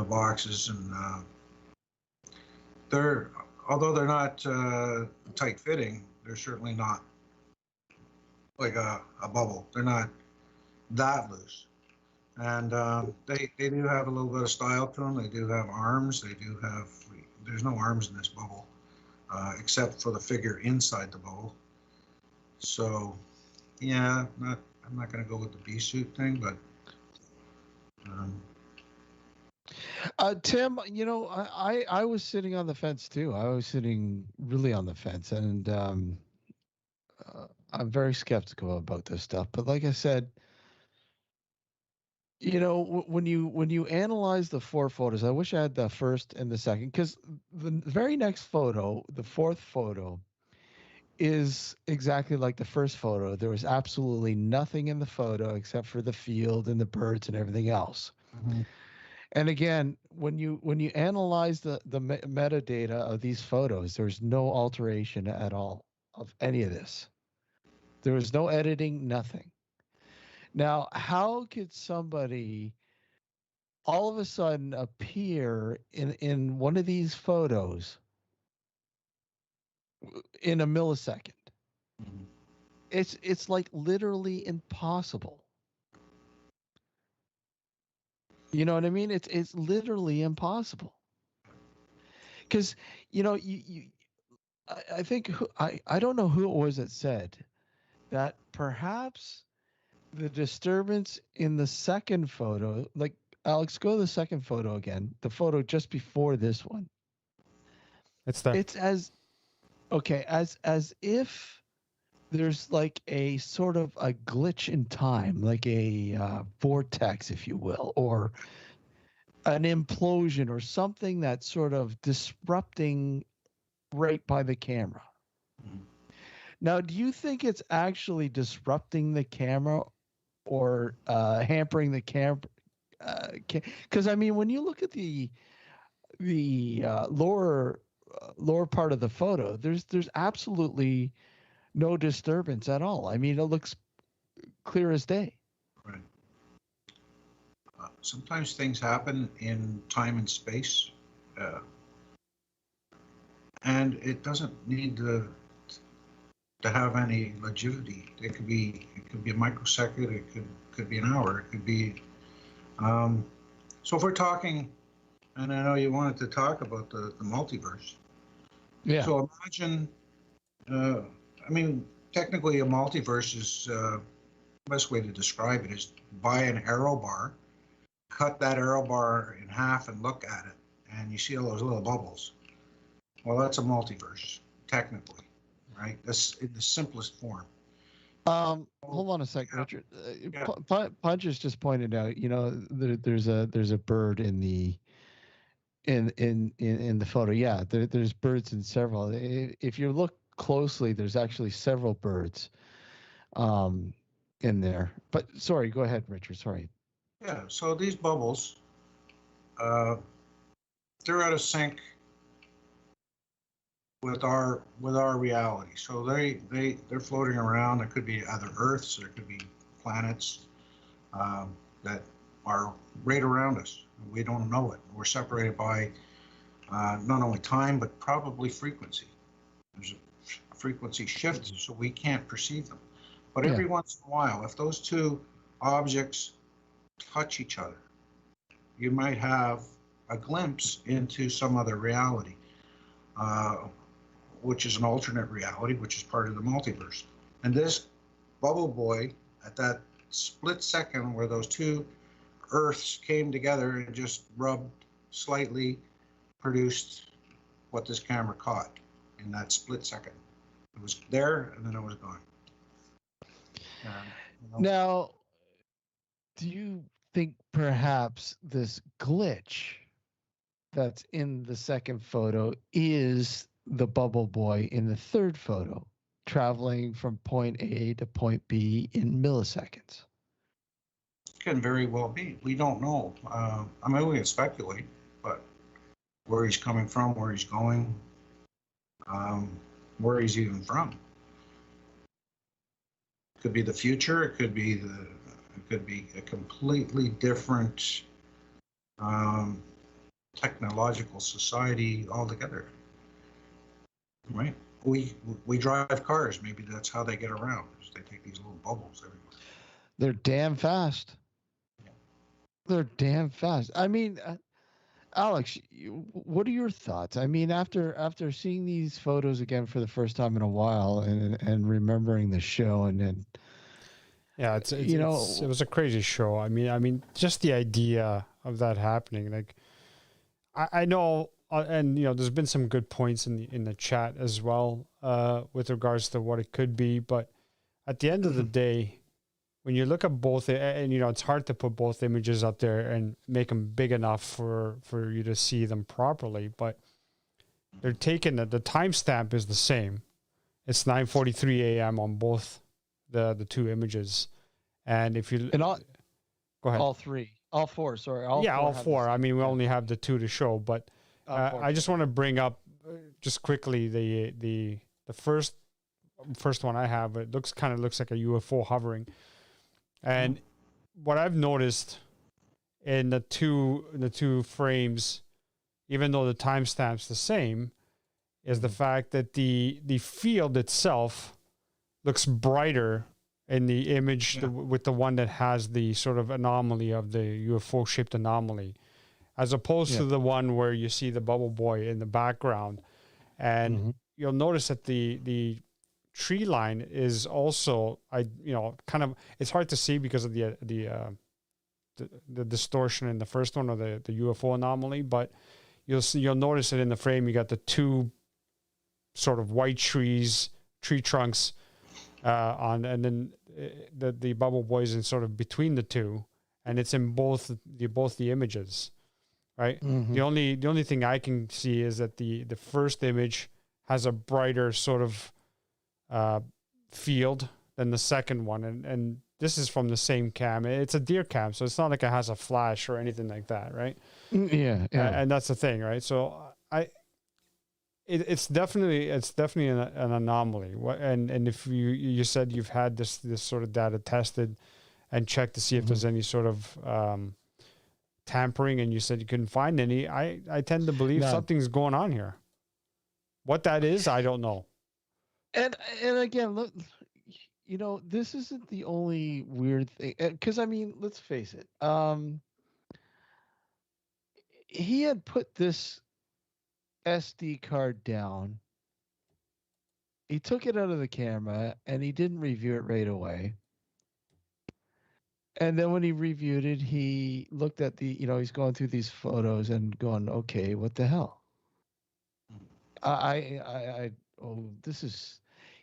boxes, and although they're not tight fitting, they're certainly not like a bubble. They're not that loose. And they do have a little bit of style to them. They do have arms. There's no arms in this bubble, except for the figure inside the bubble. So, yeah, I'm not going to go with the bee suit thing, but. Tim, I was sitting on the fence too. I was sitting really on the fence, and I'm very skeptical about this stuff. But like I said, when you analyze the 4 photos, I wish I had the first and the second, because the very next photo, the 4th photo, is exactly like the first photo. There was absolutely nothing in the photo except for the field and the birds and everything else. Mm-hmm. And again, when you analyze the metadata of these photos, there's no alteration at all of any of this. There was no editing, nothing. Now, how could somebody all of a sudden appear in one of these photos in a millisecond? Mm-hmm. It's like literally impossible. You know what I mean? It's literally impossible. Because I think I don't know who it was that said that perhaps the disturbance in the second photo, like Alex, go to the second photo again, the photo just before this one. It's there. It's as if there's like a sort of a glitch in time, like a vortex, if you will, or an implosion or something that's sort of disrupting right by the camera. Mm-hmm. Now, do you think it's actually disrupting the camera or hampering the camera? Because I mean, when you look at the lower part of the photo, there's absolutely no disturbance at all. I mean, it looks clear as day. Right. Sometimes things happen in time and space, and it doesn't need to have any rigidity. It could be a microsecond. It could be an hour. It could be. So if we're talking, and I know you wanted to talk about the multiverse. Yeah. So imagine, technically a multiverse is the best way to describe it is buy an arrow bar, cut that arrow bar in half and look at it, and you see all those little bubbles. Well, that's a multiverse, technically, right? That's in the simplest form. Hold on a second, Richard. Punch has just pointed out, there's a bird in the photo. Yeah, there's birds in several. If you look closely, there's actually several birds in there. But sorry, go ahead, Richard. Sorry. Yeah. So these bubbles, they're out of sync with our reality. So they're floating around. There could be other Earths. There could be planets that are right around us. We don't know it. We're separated by not only time but probably frequency. There's a frequency shift, so we can't perceive them. But every once in a while, if those two objects touch each other, you might have a glimpse into some other reality, which is an alternate reality, which is part of the multiverse. And this bubble boy, at that split second where those two Earths came together and just rubbed slightly, produced what this camera caught in that split second. It was there and then it was gone. Now, do you think perhaps this glitch that's in the second photo is the bubble boy in the third photo, traveling from point A to point B in milliseconds? Can very well be. We don't know. I mean, we can speculate, but where he's coming from, where he's going, where he's even from. It could be the future. It could be a completely different technological society altogether. Right? We drive cars. Maybe that's how they get around. They take these little bubbles everywhere. They're damn fast. They're damn fast. I mean, Alex, what are your thoughts? I mean, after seeing these photos again for the first time in a while, and remembering the show, and then yeah, it was a crazy show. I mean, just the idea of that happening. Like, I know, and there's been some good points in the chat as well, with regards to what it could be. But at the end of the day, when you look at both, and it's hard to put both images up there and make them big enough for you to see them properly, but they're taking the timestamp is the same. It's 9:43 a.m. on both the two images, and if you go ahead, all four. All four. I mean, we only have the two to show, but I just want to bring up just quickly the first one I have. It looks like a UFO hovering. And what I've noticed in the two frames, even though the timestamp's the same, is the fact that the field itself looks brighter in the image with the one that has the sort of anomaly of the UFO shaped anomaly, as opposed to the one where you see the bubble boy in the background. And you'll notice that the tree line is also, kind of, it's hard to see because of the distortion in the first one, or the UFO anomaly, but you'll notice it in the frame. You got the two sort of white tree trunks and then the bubble boys in sort of between the two, and it's in both the images, right? The only thing I can see is that the first image has a brighter sort of field than the second one, and this is from the same cam. It's a deer cam, so it's not like it has a flash or anything like that, right? Yeah. And that's the thing, right? So it's definitely an anomaly. And if you said you've had this sort of data tested and checked to see if there's any sort of tampering, and you said you couldn't find any, I tend to believe something's going on here. What that is, I don't know. And again, look, this isn't the only weird thing. Because I mean, let's face it. He had put this SD card down. He took it out of the camera, and he didn't review it right away. And then when he reviewed it, he looked at he's going through these photos and going, okay, what the hell?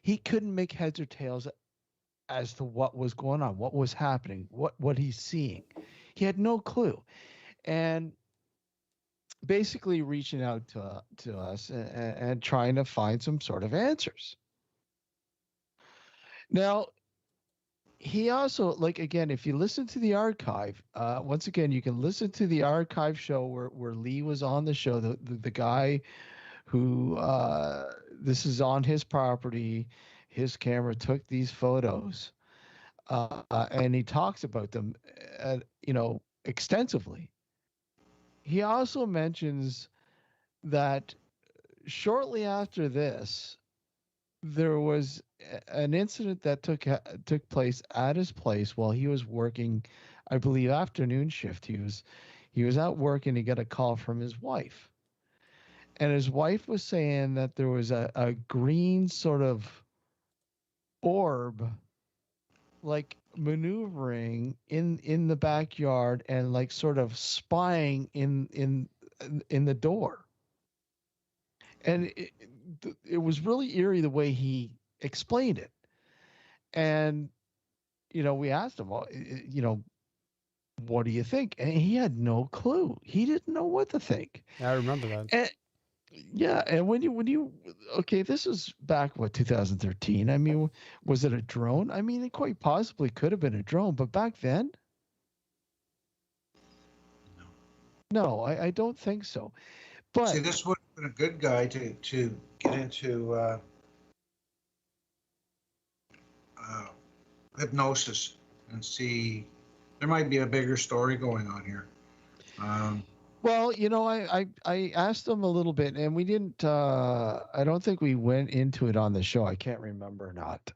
He couldn't make heads or tails as to what was going on, what was happening, what he's seeing. He had no clue. And basically reaching out to us and trying to find some sort of answers. Now, he also, again, if you listen to the archive, once again, you can listen to the archive show where Lee was on the show, the guy who, this is on his property, his camera took these photos, and he talks about them, extensively. He also mentions that shortly after this, there was an incident that took place at his place while he was working, I believe, afternoon shift. He was at work, and he got a call from his wife. And his wife was saying that there was a green sort of orb like maneuvering in the backyard and like sort of spying in the door. And it was really eerie the way he explained it. And we asked him, well, what do you think? And he had no clue. He didn't know what to think. Yeah, I remember that. And yeah, and when you okay, this was back, what, 2013. I mean, was it a drone? I mean, it quite possibly could have been a drone, but back then, no, I don't think so. But See, this would have been a good guy to get into hypnosis and see. There might be a bigger story going on here. well, I asked him a little bit, and we didn't. I don't think we went into it on the show. I can't remember or not.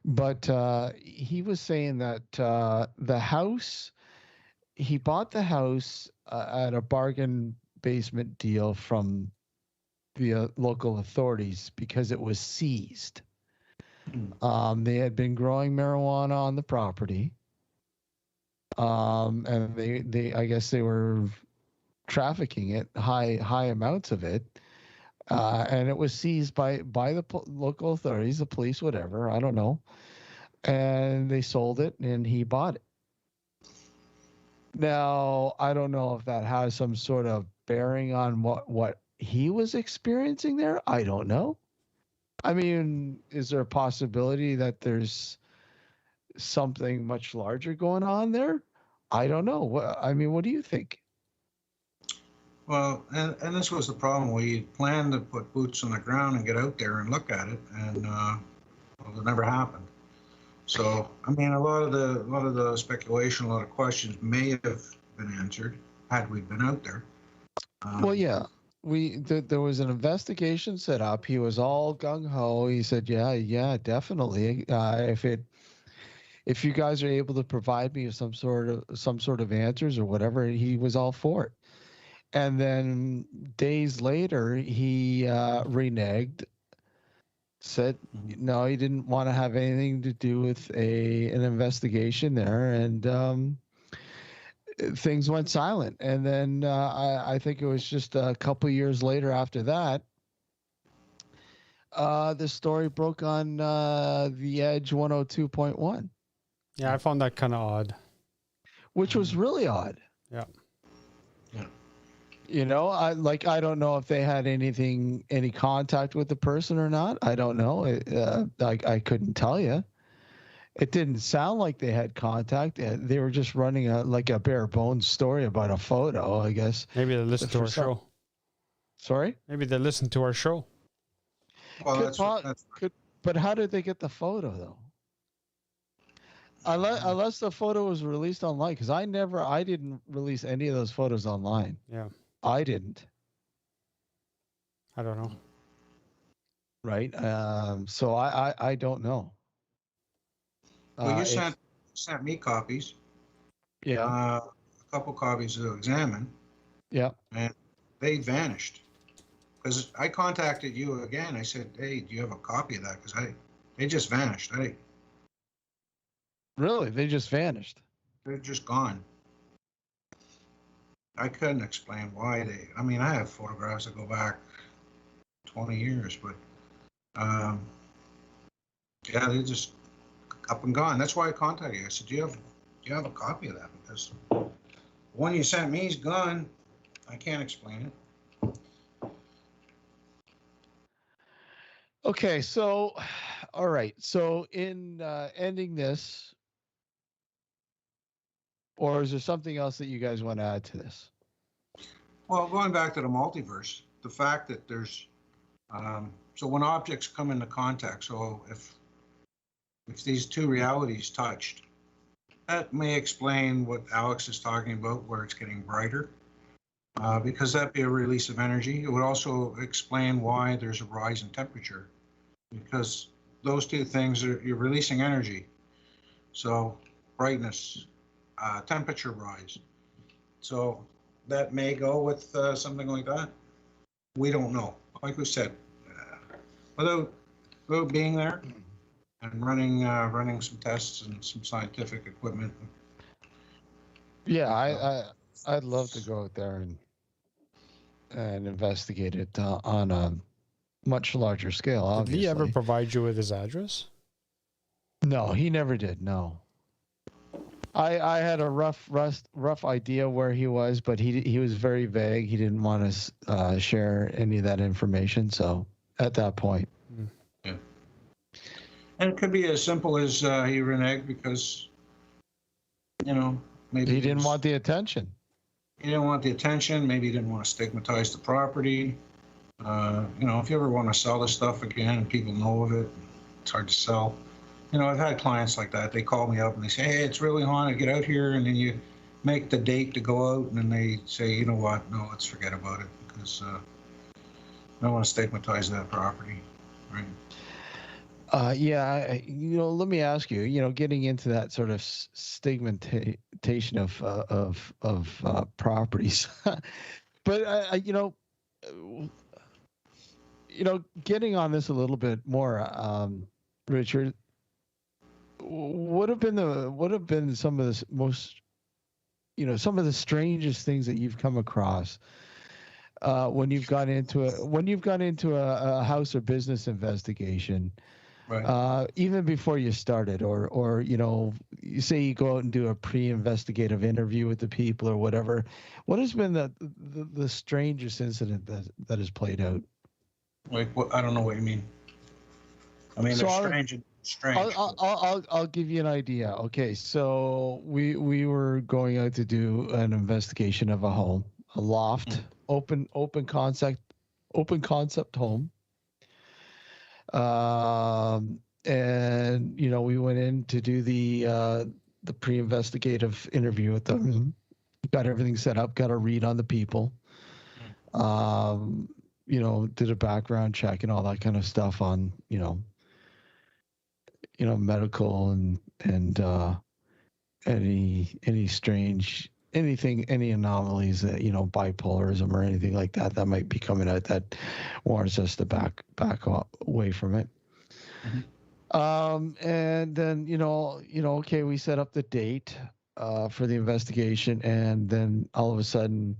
But he was saying that the house, he bought the house at a bargain basement deal from the local authorities because it was seized. They had been growing marijuana on the property. And they I guess they were trafficking it, high amounts of it. And it was seized by the local authorities, the police, whatever, I don't know. And they sold it, and he bought it. Now, I don't know if that has some sort of bearing on what he was experiencing there. I don't know. I mean, is there a possibility that there's something much larger going on there? I don't know. I mean, what do you think? Well, and this was the problem. We planned to put boots on the ground and get out there and look at it, and well, it never happened. So, I mean, a lot of the speculation, a lot of questions may have been answered had we been out there. Well, yeah, there was an investigation set up. He was all gung ho. He said, "Yeah, definitely. If you guys are able to provide me with some sort of answers or whatever," he was all for it. And then days later, he reneged, said no, he didn't want to have anything to do with an investigation there, and things went silent. And then I think it was just a couple years later after that, the story broke on the Edge 102.1. Yeah, I found that kind of odd. Which was really odd. Yeah. I don't know if they had any contact with the person or not. I don't know. I couldn't tell you. It didn't sound like they had contact. They were just running a bare bones story about a photo, I guess. Maybe they listened to our show. Sorry? Maybe they listened to our show. Well, but how did they get the photo, though? Unless the photo was released online, because I didn't release any of those photos online. Yeah. I didn't. I don't know. Right. So I don't know. Well, you sent me copies. Yeah. A couple copies to examine. Yeah. And they vanished. Because I contacted you again. I said, "Hey, do you have a copy of that?" Because they just vanished. Really? They just vanished. They're just gone. I couldn't explain why I mean, I have photographs that go back 20 years, but yeah, they just up and gone. That's why I contacted you. I said, do you have a copy of that? Because the one you sent me is gone. I can't explain it. Okay, so, all right. So in ending this, or is there something else that you guys want to add to this? Well, going back to the multiverse, the fact that there's, so when objects come into contact, so if these two realities touched, that may explain what Alex is talking about, where it's getting brighter, because that'd be a release of energy. It would also explain why there's a rise in temperature, because those two things you're releasing energy. So brightness, temperature rise. So that may go with something like that. We don't know. Like we said, without being there, and running some tests and some scientific equipment. Yeah, I'd love to go out there and investigate it on a much larger scale. Did Obviously, Lee ever provide you with his address? no, he never did. No, I had a rough idea where he was, but he was very vague. He didn't want to share any of that information. So at that point, Yeah. And it could be as simple as he reneged because, maybe he didn't want the attention. He didn't want the attention. Maybe he didn't want to stigmatize the property. If you ever want to sell this stuff again and people know of it, it's hard to sell. I've had clients like that. They call me up and they say, hey, it's really haunted, get out here. And then you make the date to go out and then they say, you know what, no, let's forget about it because I don't want to stigmatize that property, right? Yeah, let me ask you, getting into that sort of stigmatization of properties, but getting on this a little bit more, Richard, what have been some of the most, some of the strangest things that you've come across when you've gone into a house or business investigation? Right. Even before you started, or you say you go out and do a pre-investigative interview with the people or whatever. What has been the strangest incident that has played out? Like what? I don't know what you mean. I mean, So they're strange. I'll give you an idea. Okay, so we were going out to do an investigation of a home, a loft, open concept home. And we went in to do the pre-investigative interview with them. Got everything set up, got a read on the people. Did a background check and all that kind of stuff on medical and any strange any anomalies that bipolarism or anything like that might be coming out that warrants us to back away from it. And then okay, we set up the date for the investigation, and then all of a sudden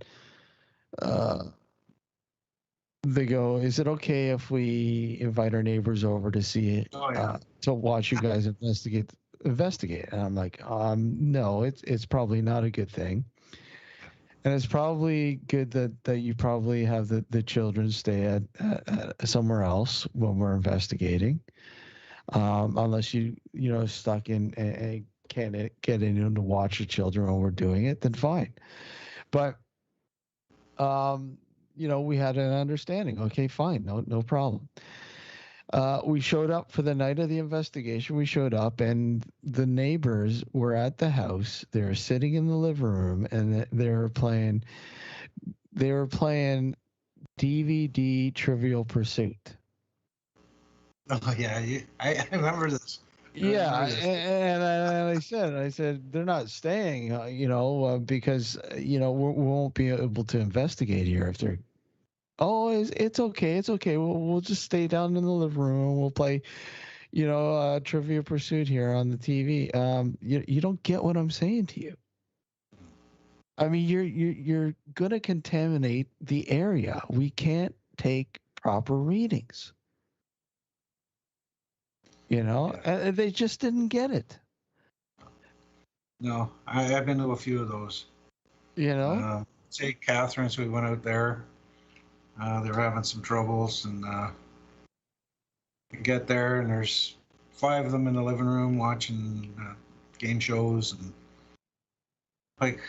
they go, is it okay if we invite our neighbors over to see it? Oh, yeah. To watch you guys investigate? And I'm like, no, it's probably not a good thing. And it's probably good that you probably have the children stay at somewhere else when we're investigating. Unless stuck in and can't get in to watch the children while we're doing it, then fine. But we had an understanding. Okay, fine, no problem. We showed up for the night of the investigation. We showed up, and the neighbors were at the house. They were sitting in the living room, and they were playing DVD Trivial Pursuit. Oh yeah, I remember this. Yeah, and I said they're not staying, because we won't be able to investigate here if they're. Oh, it's okay. We'll just stay down in the living room. We'll play, Trivia Pursuit here on the TV. You don't get what I'm saying to you. I mean, you're gonna contaminate the area. We can't take proper readings. And they just didn't get it. No, I've been to a few of those. St. Catherine's, we went out there. They were having some troubles, and you get there, and there's 5 of them in the living room watching game shows, and like,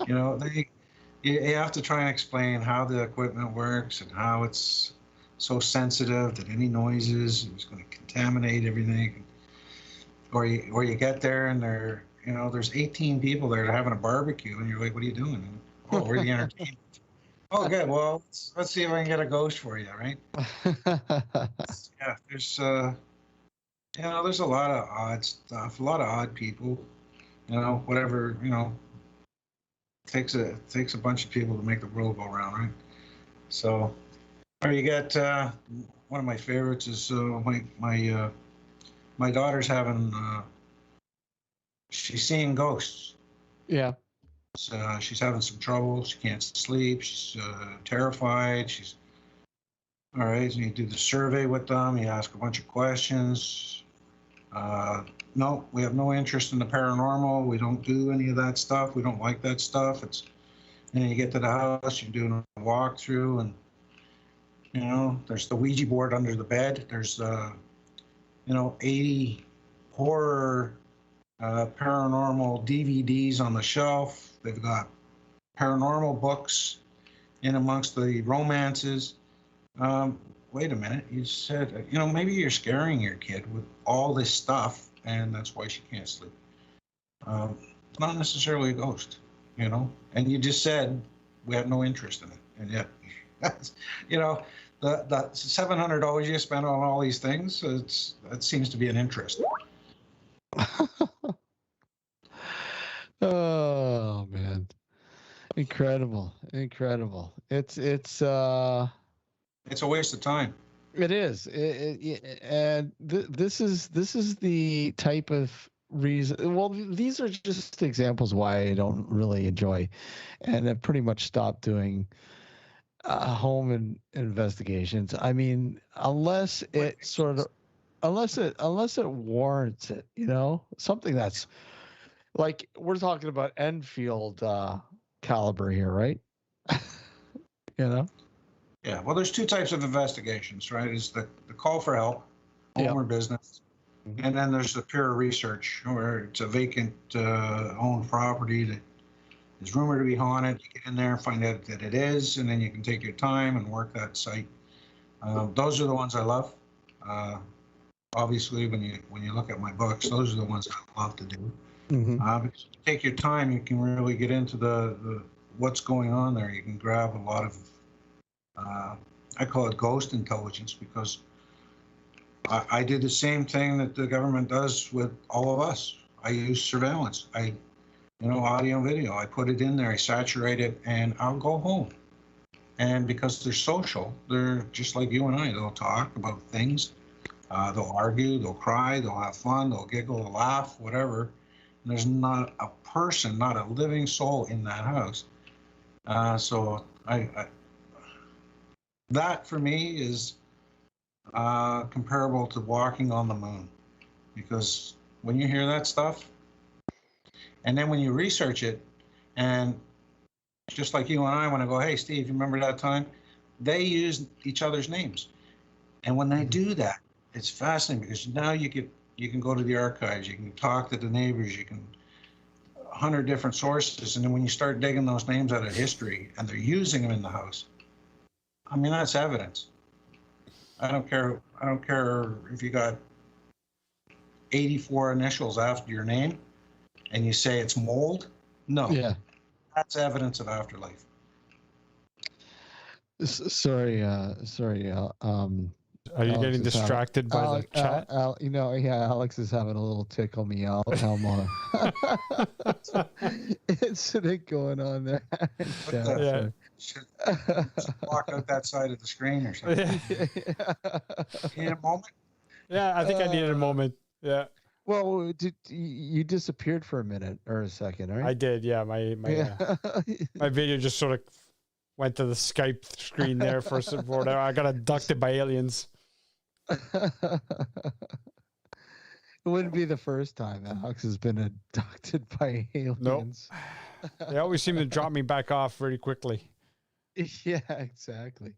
you have to try and explain how the equipment works and how it's so sensitive that any noises is going to contaminate everything. Or you get there and there's 18 people there having a barbecue, and you're like, what are you doing? Oh, we're the entertainment. Oh, good. Well, let's see if I can get a ghost for you, right? Yeah, there's there's a lot of odd stuff, a lot of odd people. Whatever, takes a bunch of people to make the world go round, right? So, or you get one of my favorites is my daughter's having she's seeing ghosts. Yeah. She's having some trouble. She can't sleep. She's terrified. She's all right. So you do the survey with them. You ask a bunch of questions. No, we have no interest in the paranormal. We don't do any of that stuff. We don't like that stuff. And then you get to the house. You're doing a walkthrough, and there's the Ouija board under the bed. There's 80 horror paranormal DVDs on the shelf. They've got paranormal books in amongst the romances. Wait a minute, you said, maybe you're scaring your kid with all this stuff, and that's why she can't sleep. It's not necessarily a ghost, and you just said we have no interest in it, and yet, the $700 you spend on all these things, that seems to be an interest. Oh man, incredible! It's a waste of time. It is, and this is the type of reason. Well, these are just examples why I don't really enjoy, and I've pretty much stopped doing home investigations. I mean, unless it warrants it, something that's like, we're talking about Enfield caliber here, right? Yeah, well, there's two types of investigations, right? Is the call for help, home or business, and then there's the pure research, where it's a vacant owned property that is rumored to be haunted. You get in there and find out that it is, and then you can take your time and work that site. Those are the ones I love. Obviously, when you look at my books, those are the ones I love to do. Because you take your time, you can really get into the what's going on there. You can grab a lot of, I call it ghost intelligence, because I did the same thing that the government does with all of us. I use surveillance. Audio and video. I put it in there, I saturate it, and I'll go home. And because they're social, they're just like you and I. They'll talk about things. They'll argue, they'll cry, they'll have fun, they'll giggle, they'll laugh, whatever. And there's not a person, not a living soul in that house. So that for me is comparable to walking on the moon, because when you hear that stuff, and then when you research it, and just like you and I, when I go, hey, Steve, you remember that time? They use each other's names. And when they do that, it's fascinating, because now you can go to the archives, you can talk to the neighbors, you can 100 different sources, and then when you start digging those names out of history, and they're using them in the house, I mean, that's evidence. I don't care if you got 84 initials after your name, and you say it's mold. No. Yeah. That's evidence of afterlife. Sorry. Are you Alex getting distracted by the chat? Alex is having a little tickle me out. Incident going on there. Should walk out that side of the screen or something. In a moment? Yeah, I think I needed a moment. Yeah. Well, you disappeared for a minute or a second, right? I did, yeah. My video just sort of went to the Skype screen there for support. I got abducted by aliens. It wouldn't be the first time Alex has been abducted by aliens. Nope. They always seem to drop me back off very quickly. Yeah, exactly.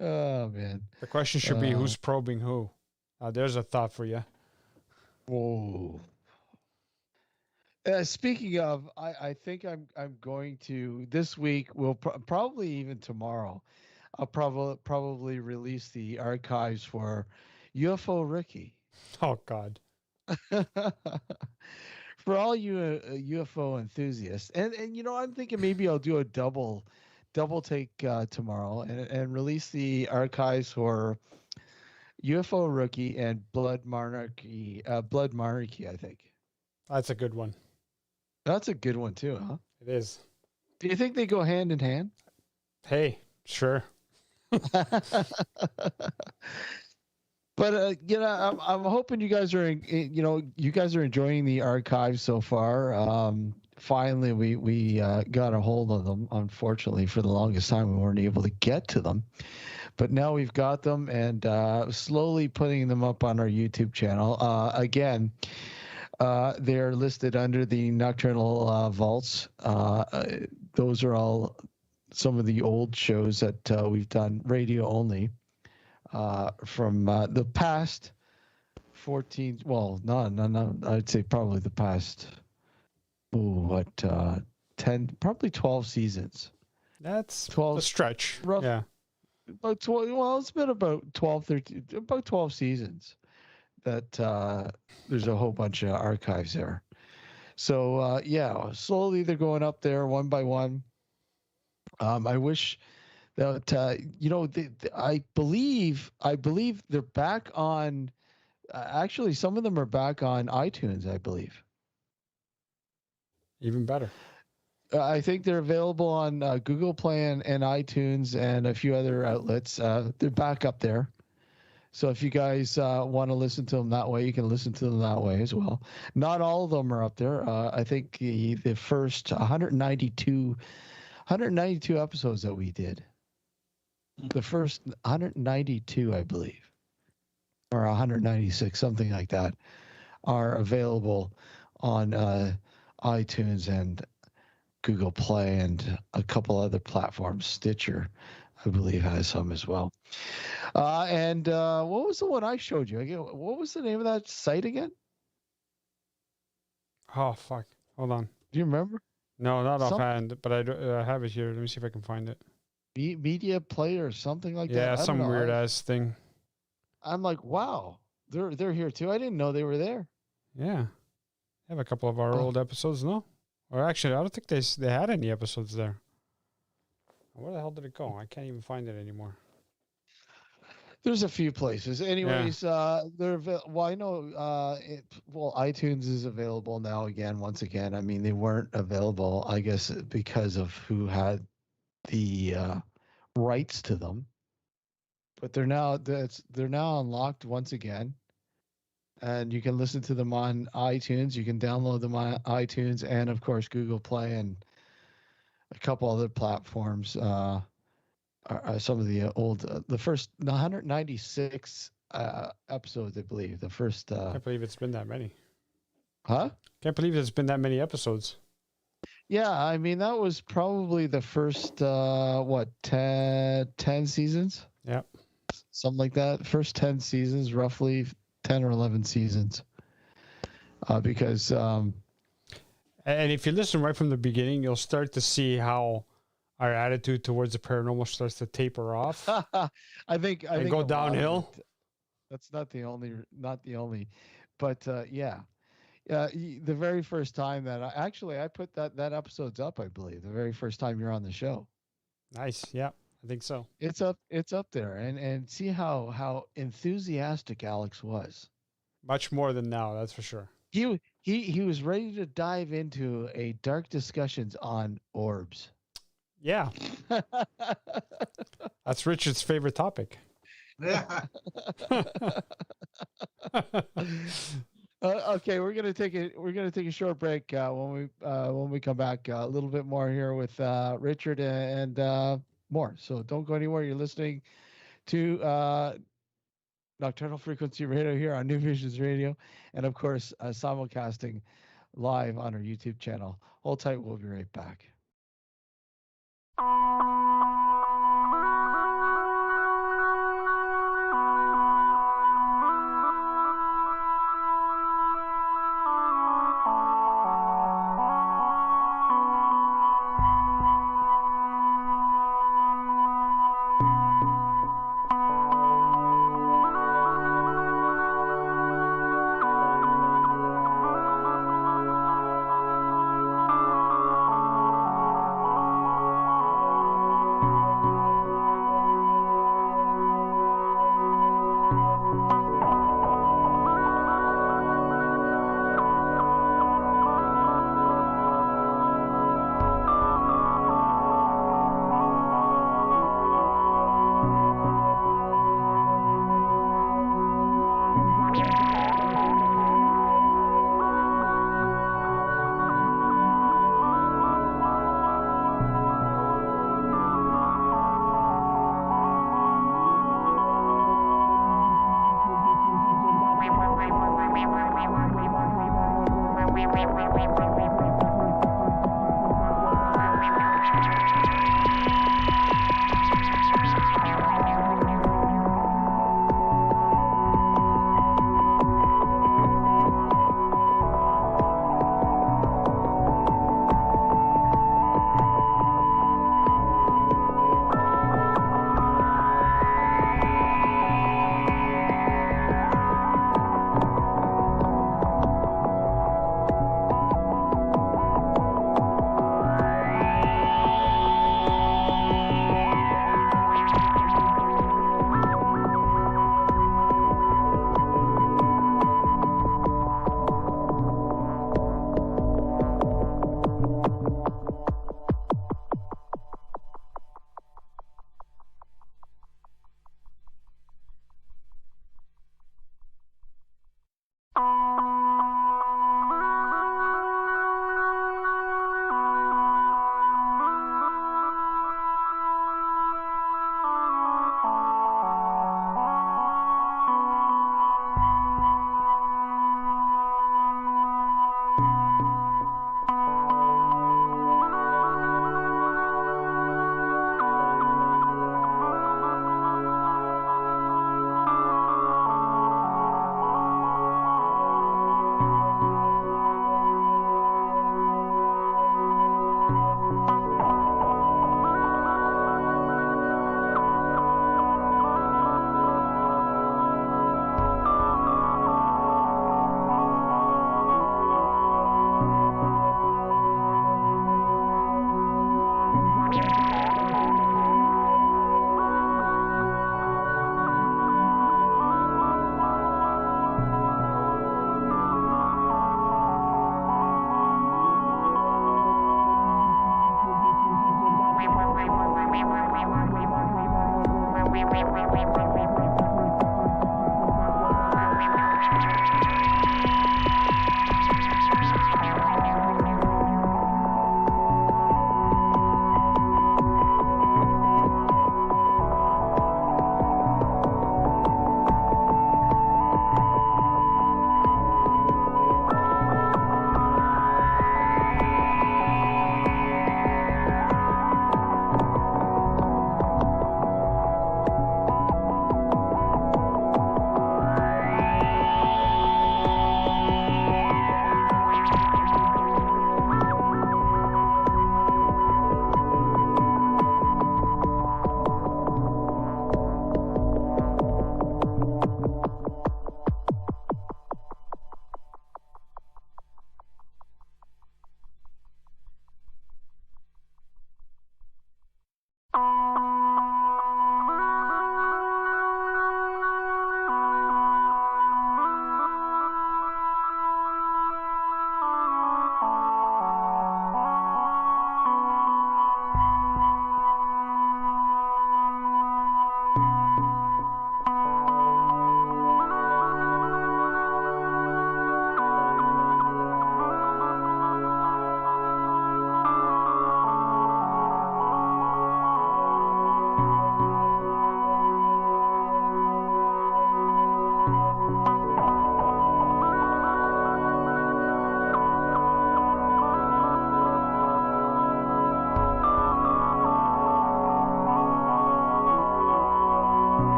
Oh, man. The question should be, who's probing who? There's a thought for you. Whoa. Speaking of, I think I'm going to this week. We'll probably even tomorrow. I'll probably release the archives for UFO Ricky. Oh God. For all you UFO enthusiasts, and I'm thinking maybe I'll do a double take tomorrow and release the archives for UFO Rookie and Blood Monarchy, I think. That's a good one. That's a good one too, huh? It is. Do you think they go hand in hand? Hey, sure. But I'm hoping you guys are, you guys are enjoying the archives so far. Finally, we got a hold of them. Unfortunately, for the longest time, we weren't able to get to them, but now we've got them and slowly putting them up on our YouTube channel. Again, they're listed under the Nocturnal Vaults. Those are all some of the old shows that we've done radio only. From the past 14, well, no, I'd say probably the past, 10, probably 12 seasons. That's 12 a stretch. rough, Yeah. about 12, well, it's been about 12, 13, about 12 seasons that there's a whole bunch of archives there. So, yeah, slowly they're going up there one by one. I wish that I believe they're back on. Actually, some of them are back on iTunes. I believe. Even better. I think they're available on Google Play and iTunes and a few other outlets. They're back up there. So if you guys want to listen to them that way, you can listen to them that way as well. Not all of them are up there. I think the first 192 episodes that we did. The first 192, I believe, or 196, something like that, are available on iTunes and Google Play and a couple other platforms. Stitcher, I believe, has some as well. And what was the one I showed you? Again, what was the name of that site again? Oh, fuck. Hold on. Do you remember? No, not offhand, but I have it here. Let me see if I can find it. Media Player or something like that. Yeah, some weird ass thing. I'm like, wow, they're here too. I didn't know they were there. Yeah, I have a couple of our old episodes. No, or actually, I don't think they had any episodes there. Where the hell did it go? I can't even find it anymore. There's a few places. Anyways, they're well. I know. iTunes is available now again. Once again, I mean, they weren't available, I guess, because of who had the rights to them. But they're now unlocked once again, and you can listen to them on iTunes. You can download them on iTunes, and of course Google Play and a couple other platforms. Some of the old, the first 196 episodes, I believe. The first. Can't believe it's been that many. Huh? Can't believe it's been that many episodes. Yeah, I mean that was probably the first 10 seasons. Yeah. Something like that. First 10 seasons, roughly 10 or 11 seasons. Because and if you listen right from the beginning, you'll start to see how our attitude towards the paranormal starts to taper off. I think go downhill. That's not the only, but yeah. The very first time that I put that episode's up, I believe, the very first time you're on the show. Nice. Yeah, I think so. It's up there, and see how enthusiastic Alex was. Much more than now, that's for sure. He was ready to dive into a dark discussions on orbs. Yeah. That's Richard's favorite topic. Yeah. Okay, we're gonna take a short break. When we come back, a little bit more here with Richard and more. So don't go anywhere. You're listening to Nocturnal Frequency Radio here on New Visions Radio, and of course simulcasting live on our YouTube channel. Hold tight. We'll be right back.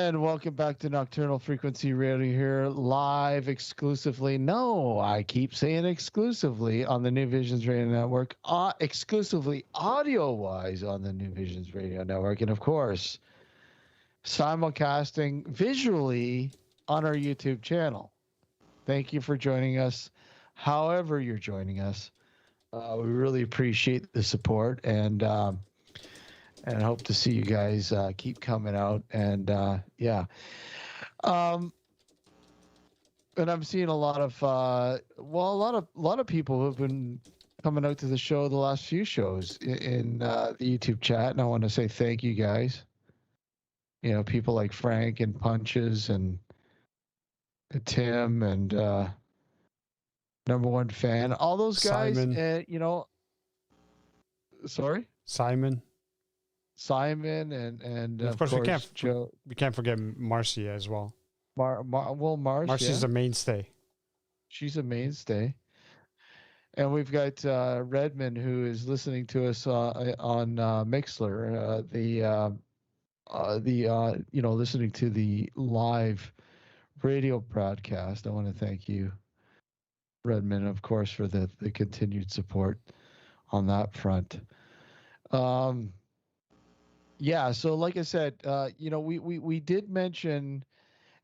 And welcome back to Nocturnal Frequency Radio here, live exclusively. No, I keep saying exclusively on the New Visions Radio Network, exclusively audio-wise on the New Visions Radio Network, and of course, simulcasting visually on our YouTube channel. Thank you for joining us, however you're joining us. We really appreciate the support, and hope to see you guys keep coming out. And yeah, and I'm seeing a lot of a lot of people who've been coming out to the show the last few shows in the YouTube chat, and I want to say thank you guys. You know, people like Frank and Punches and Tim and number one fan, all those guys. Simon. You know, sorry, Simon and of course Joe. We can't forget Marcia as well. Marcia's a mainstay. She's a mainstay. And we've got Redmond, who is listening to us on Mixler, listening to the live radio broadcast. I want to thank you, Redmond, of course, for the continued support on that front. Yeah, so like I said, we did mention,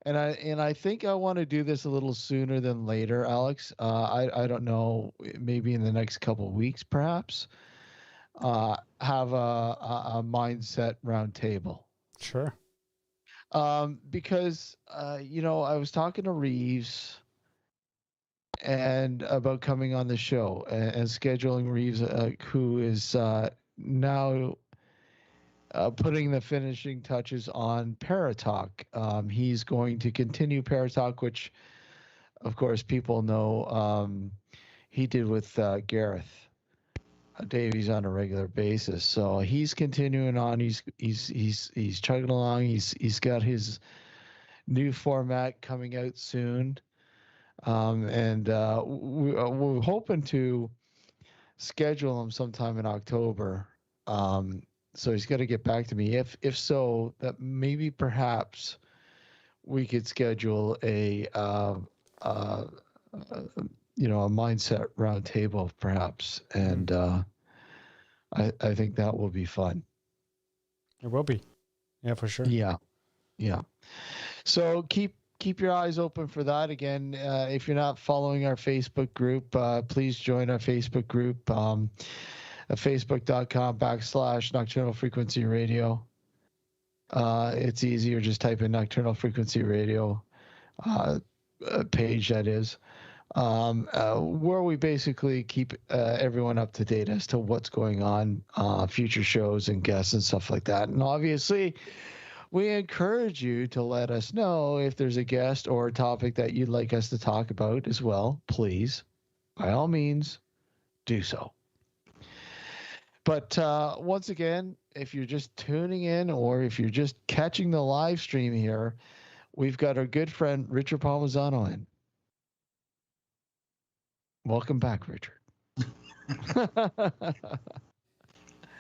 and I think I want to do this a little sooner than later, Alex. I don't know, maybe in the next couple of weeks, perhaps. Have a mindset roundtable. Sure. Because I was talking to Reeves and about coming on the show and scheduling Reeves, who is now putting the finishing touches on Paratalk. He's going to continue Paratalk, which, of course, people know he did with Gareth Davies on a regular basis. So he's continuing on. He's chugging along. He's got his new format coming out soon, and we're hoping to schedule him sometime in October. So he's got to get back to me. If so, that maybe perhaps we could schedule a mindset roundtable, perhaps, and I think that will be fun. It will be, yeah, for sure. Yeah. So keep your eyes open for that. Again, if you're not following our Facebook group, please join our Facebook group. Facebook.com/Nocturnal Frequency Radio. It's easier, just type in Nocturnal Frequency Radio page, that is, where we basically keep everyone up to date as to what's going on, future shows and guests and stuff like that. And obviously, we encourage you to let us know if there's a guest or a topic that you'd like us to talk about as well. Please, by all means, do so. But once again, if you're just tuning in or if you're just catching the live stream here, we've got our good friend Richard Palmisano in. Welcome back, Richard. I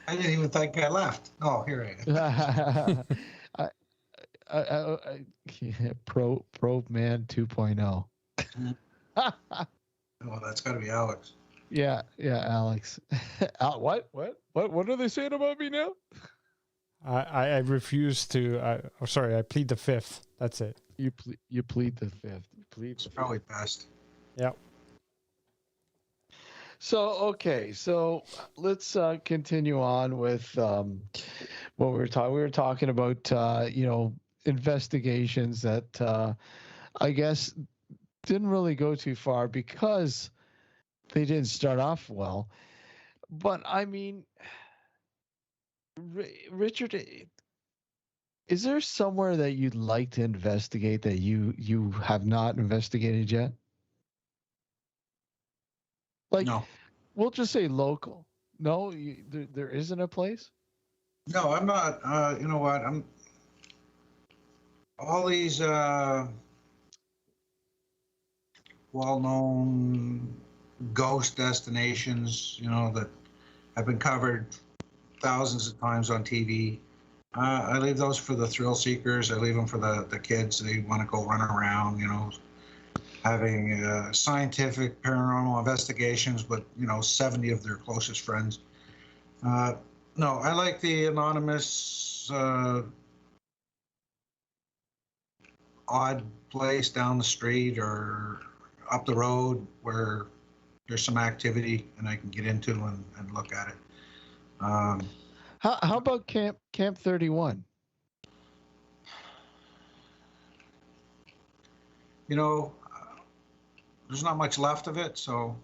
didn't even think I left. Oh, here I am. Probe Man 2.0. Well, that's got to be Alex. Yeah, Alex. What are they saying about me now? I refuse to. I plead the fifth. That's it. You plead the fifth. It's probably best. Yep. So let's continue on with what we were talking. We were talking about investigations that I guess didn't really go too far because they didn't start off well. But I mean, Richard, is there somewhere that you'd like to investigate that you have not investigated yet? Like, no. We'll just say local. No, there isn't a place? No, I'm not. You know what? I'm all these well-known ghost destinations, that have been covered thousands of times on TV. I leave those for the thrill seekers. I leave them for the kids. They want to go run around, having scientific paranormal investigations, but 70 of their closest friends. No, I like the anonymous, odd place down the street or up the road where there's some activity and I can get into and look at it. How about Camp 31? There's not much left of it, so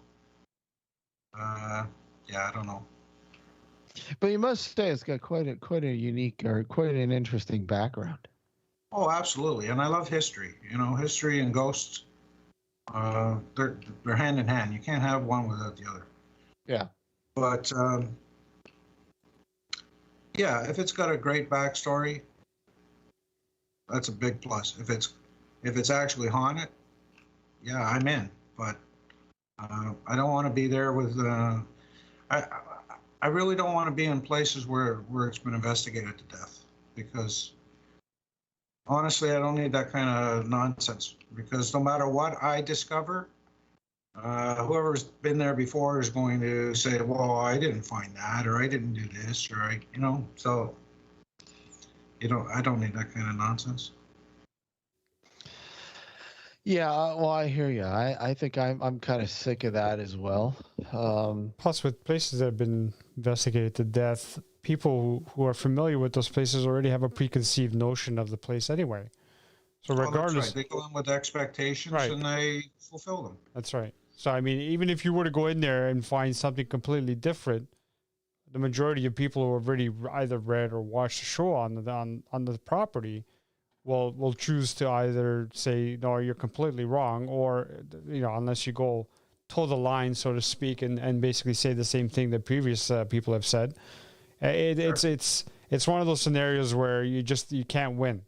yeah, I don't know. But you must say it's got quite a unique or quite an interesting background. Oh, absolutely, and I love history. History and ghosts, they're hand in hand. You can't have one without the other. Yeah. But yeah, if it's got a great backstory, that's a big plus. If it's actually haunted, yeah, I'm in. But I don't want to be there with. I really don't want to be in places where it's been investigated to death, because honestly, I don't need that kind of nonsense. Because no matter what I discover, whoever's been there before is going to say, "Well, I didn't find that, or I didn't do this, or So, I don't need that kind of nonsense. Yeah, well, I hear you. I think I'm kind of sick of that as well. Plus, with places that have been investigated to death, people who are familiar with those places already have a preconceived notion of the place anyway. So regardless, That's right. They go in with expectations, right, and they fulfill them. That's right. So I mean, even if you were to go in there and find something completely different, the majority of people who have already either read or watched the show on the property will choose to either say, no, you're completely wrong, or unless you go toe the line, so to speak, and basically say the same thing that previous people have said. Sure. It's one of those scenarios where you can't win.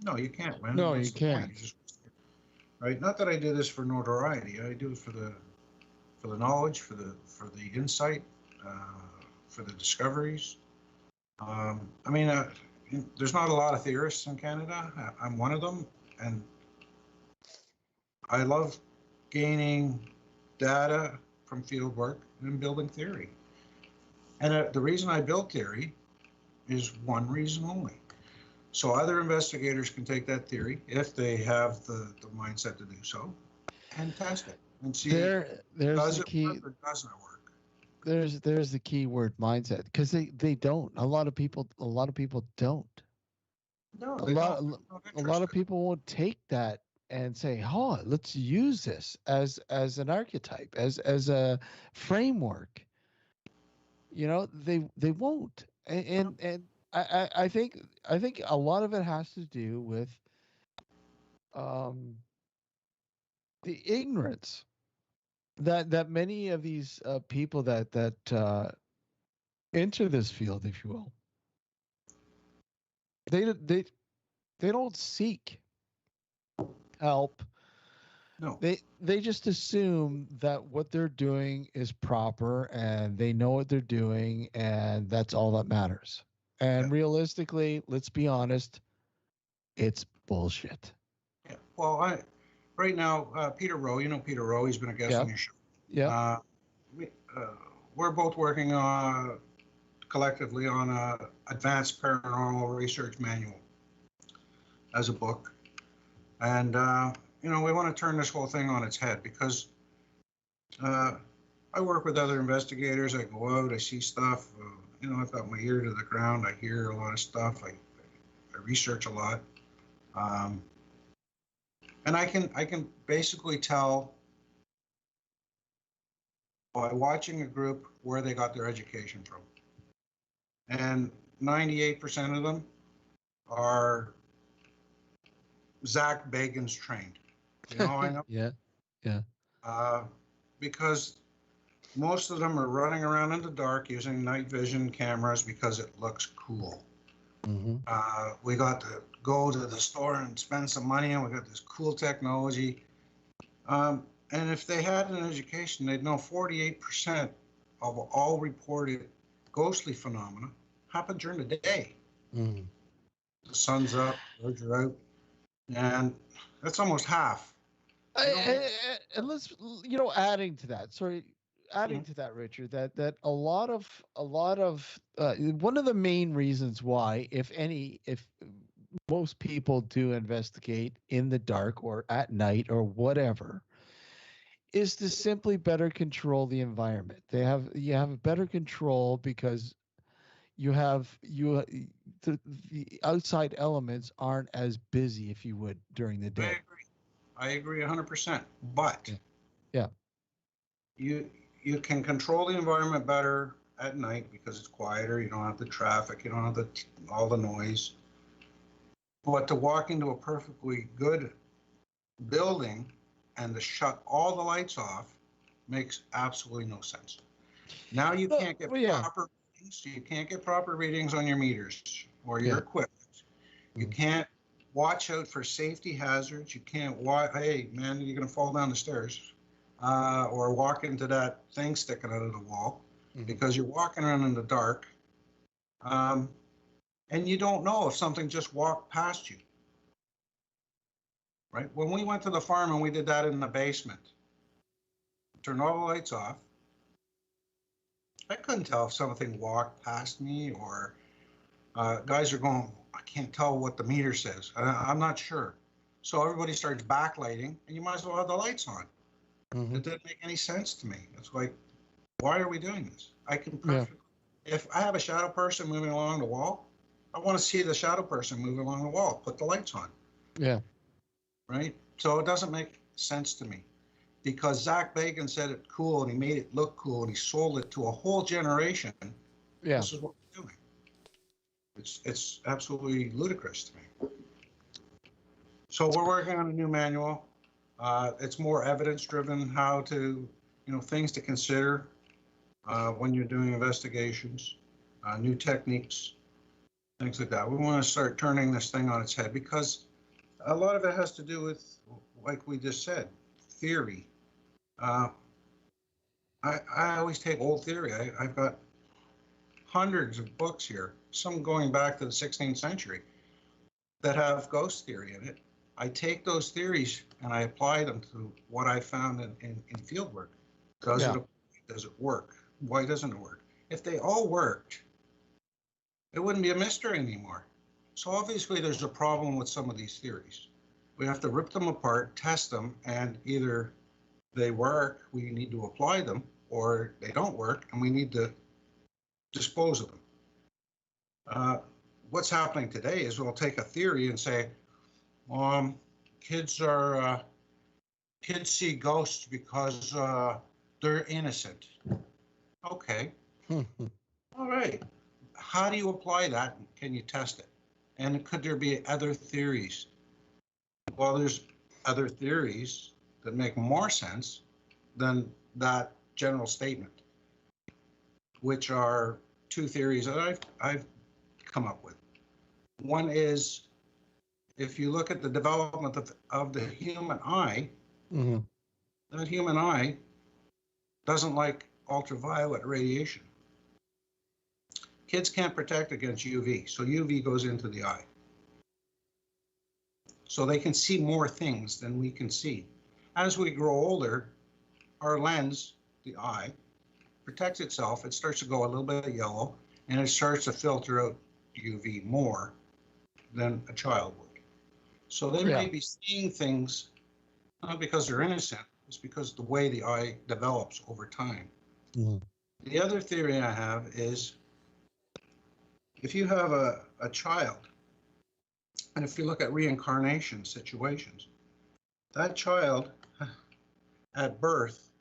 No, you can't win. No, you can't. Right? Not that I do this for notoriety. I do it for the knowledge, for the insight, for the discoveries. I mean, there's not a lot of theorists in Canada. I'm one of them, and I love gaining data from field work and building theory. And the reason I build theory is one reason only. So other investigators can take that theory, if they have the mindset to do so, and test it and see there's does the it key. work or doesn't it work. There's the key word, mindset, because they don't. A lot of people don't. No, A lot of people won't take that and say, "Oh, let's use this as an archetype, as a framework." They won't, and I think a lot of it has to do with the ignorance that many of these people that enter this field, if you will, they don't seek help. No. They just assume that what they're doing is proper and they know what they're doing, and that's all that matters. And realistically, let's be honest, it's bullshit. Yeah. Well, right now, Peter Rowe, Peter Rowe, he's been a guest on your show. Yeah. We're both working collectively on a advanced paranormal research manual as a book. And, we want to turn this whole thing on its head, because I work with other investigators. I go out, I see stuff. I've got my ear to the ground. I hear a lot of stuff. I research a lot. And I can basically tell by watching a group where they got their education from. And 98% of them are Zach Bagans trained. I know. Yeah. Because most of them are running around in the dark using night vision cameras because it looks cool. Mm-hmm. We got to go to the store and spend some money, and we got this cool technology. And if they had an education, they'd know 48% of all reported ghostly phenomena happen during the day. Mm. The sun's up, birds are out, and that's almost half. You don't know. And let's, adding to that. Sorry, adding to that, Richard. That a lot of one of the main reasons why, if most people do investigate in the dark or at night or whatever, is to simply better control the environment. You have better control because the outside elements aren't as busy, if you would, during the I day. agree. I agree 100%. But Yeah. you can control the environment better at night because it's quieter. You don't have the traffic. You don't have all the noise. But to walk into a perfectly good building and to shut all the lights off makes absolutely no sense. Now you can't get proper readings. You can't get proper readings on your meters or your equipment. You can't watch out for safety hazards. You can't watch, hey, man, you're going to fall down the stairs or walk into that thing sticking out of the wall because you're walking around in the dark and you don't know if something just walked past you. Right? When we went to the farm and we did that in the basement, turned all the lights off, I couldn't tell if something walked past me or guys are going, I can't tell what the meter says. I'm not sure. So everybody starts backlighting and you might as well have the lights on. It didn't make any sense to me. It's like, why are we doing this? I can perfectly, if I have a shadow person moving along the wall, I want to see the shadow person moving along the wall. Put the lights on. Yeah. Right? So it doesn't make sense to me because Zach Bacon said it cool and he made it look cool and he sold it to a whole generation. Yeah. This is what we're doing. It's absolutely ludicrous to me. So we're working on a new manual. It's more evidence-driven, how to, things to consider when you're doing investigations, new techniques, things like that. We want to start turning this thing on its head because a lot of it has to do with, like we just said, theory. I always take old theory. I've got hundreds of books here, some going back to the 16th century, that have ghost theory in it. I take those theories and I apply them to what I found in field work. Does it work? Why doesn't it work? If they all worked, it wouldn't be a mystery anymore. So obviously there's a problem with some of these theories. We have to rip them apart, test them, and either they work, we need to apply them, or they don't work, and we need to dispose of them. What's happening today is we'll take a theory and say, kids see ghosts because they're innocent. Okay. All right. How do you apply that? Can you test it? And could there be other theories? Well, there's other theories that make more sense than that general statement, which are two theories that I've come up with. One is, if you look at the development of the human eye, that human eye doesn't like ultraviolet radiation. Kids can't protect against UV, so UV goes into the eye. So they can see more things than we can see. As we grow older, our lens, the eye, protects itself. It starts to go a little bit yellow, and it starts to filter out UV more than a child would. So they may be seeing things, not because they're innocent, it's because the way the eye develops over time. The other theory I have is, if you have a child, and if you look at reincarnation situations, that child at birth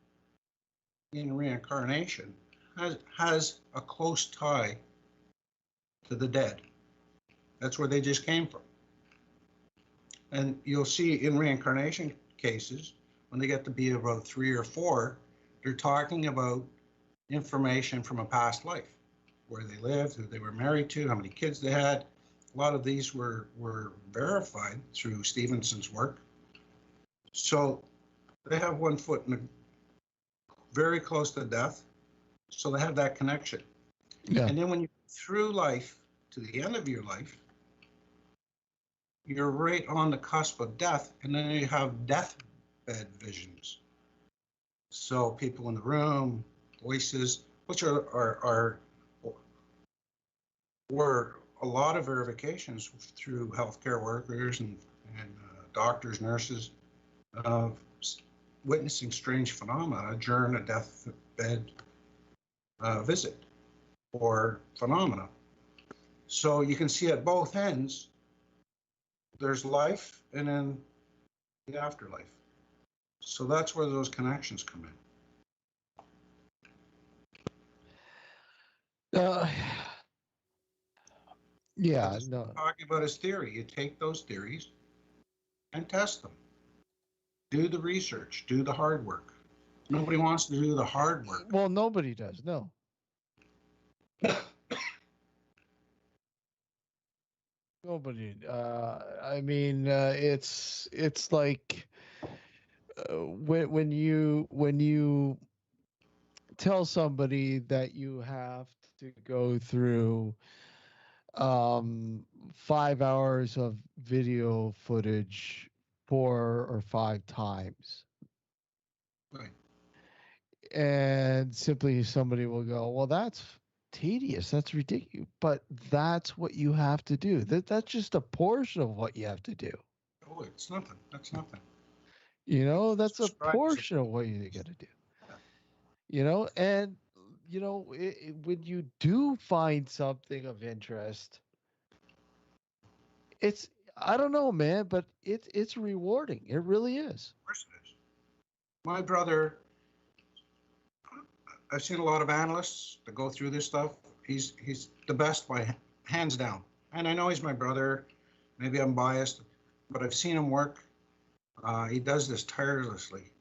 in reincarnation has a close tie to the dead. That's where they just came from. And you'll see in reincarnation cases, when they get to be about 3 or 4, they're talking about information from a past life, where they lived, who they were married to, how many kids they had. A lot of these were verified through Stevenson's work. So they have one foot in very close to death, so they have that connection. Yeah. And then when you through life to the end of your life, you're right on the cusp of death, and then you have deathbed visions. So people in the room, voices, which were a lot of verifications through healthcare workers and doctors, nurses, of witnessing strange phenomena during a deathbed visit or phenomena. So you can see at both ends, there's life and then the afterlife. So that's where those connections come in. Yeah, no. Talking about his theory, you take those theories and test them. Do the research, do the hard work. Nobody wants to do the hard work. Well, nobody does. No. Nobody. I mean, it's like when you tell somebody that you have to go through 5 hours of video footage 4 or 5 times. Right. And simply somebody will go, well, that's tedious. That's ridiculous. But that's what you have to do. That's just a portion of what you have to do. Oh, it's nothing. That's nothing. You know, that's a Subscribe to portion of what you got to do. Yeah. You know, and, you know, when you do find something of interest, it's, I don't know, man, but it's rewarding. It really is. Of course it is. My brother, I've seen a lot of analysts that go through this stuff. He's the best by hands down. And I know he's my brother. Maybe I'm biased, but I've seen him work. He does this tirelessly.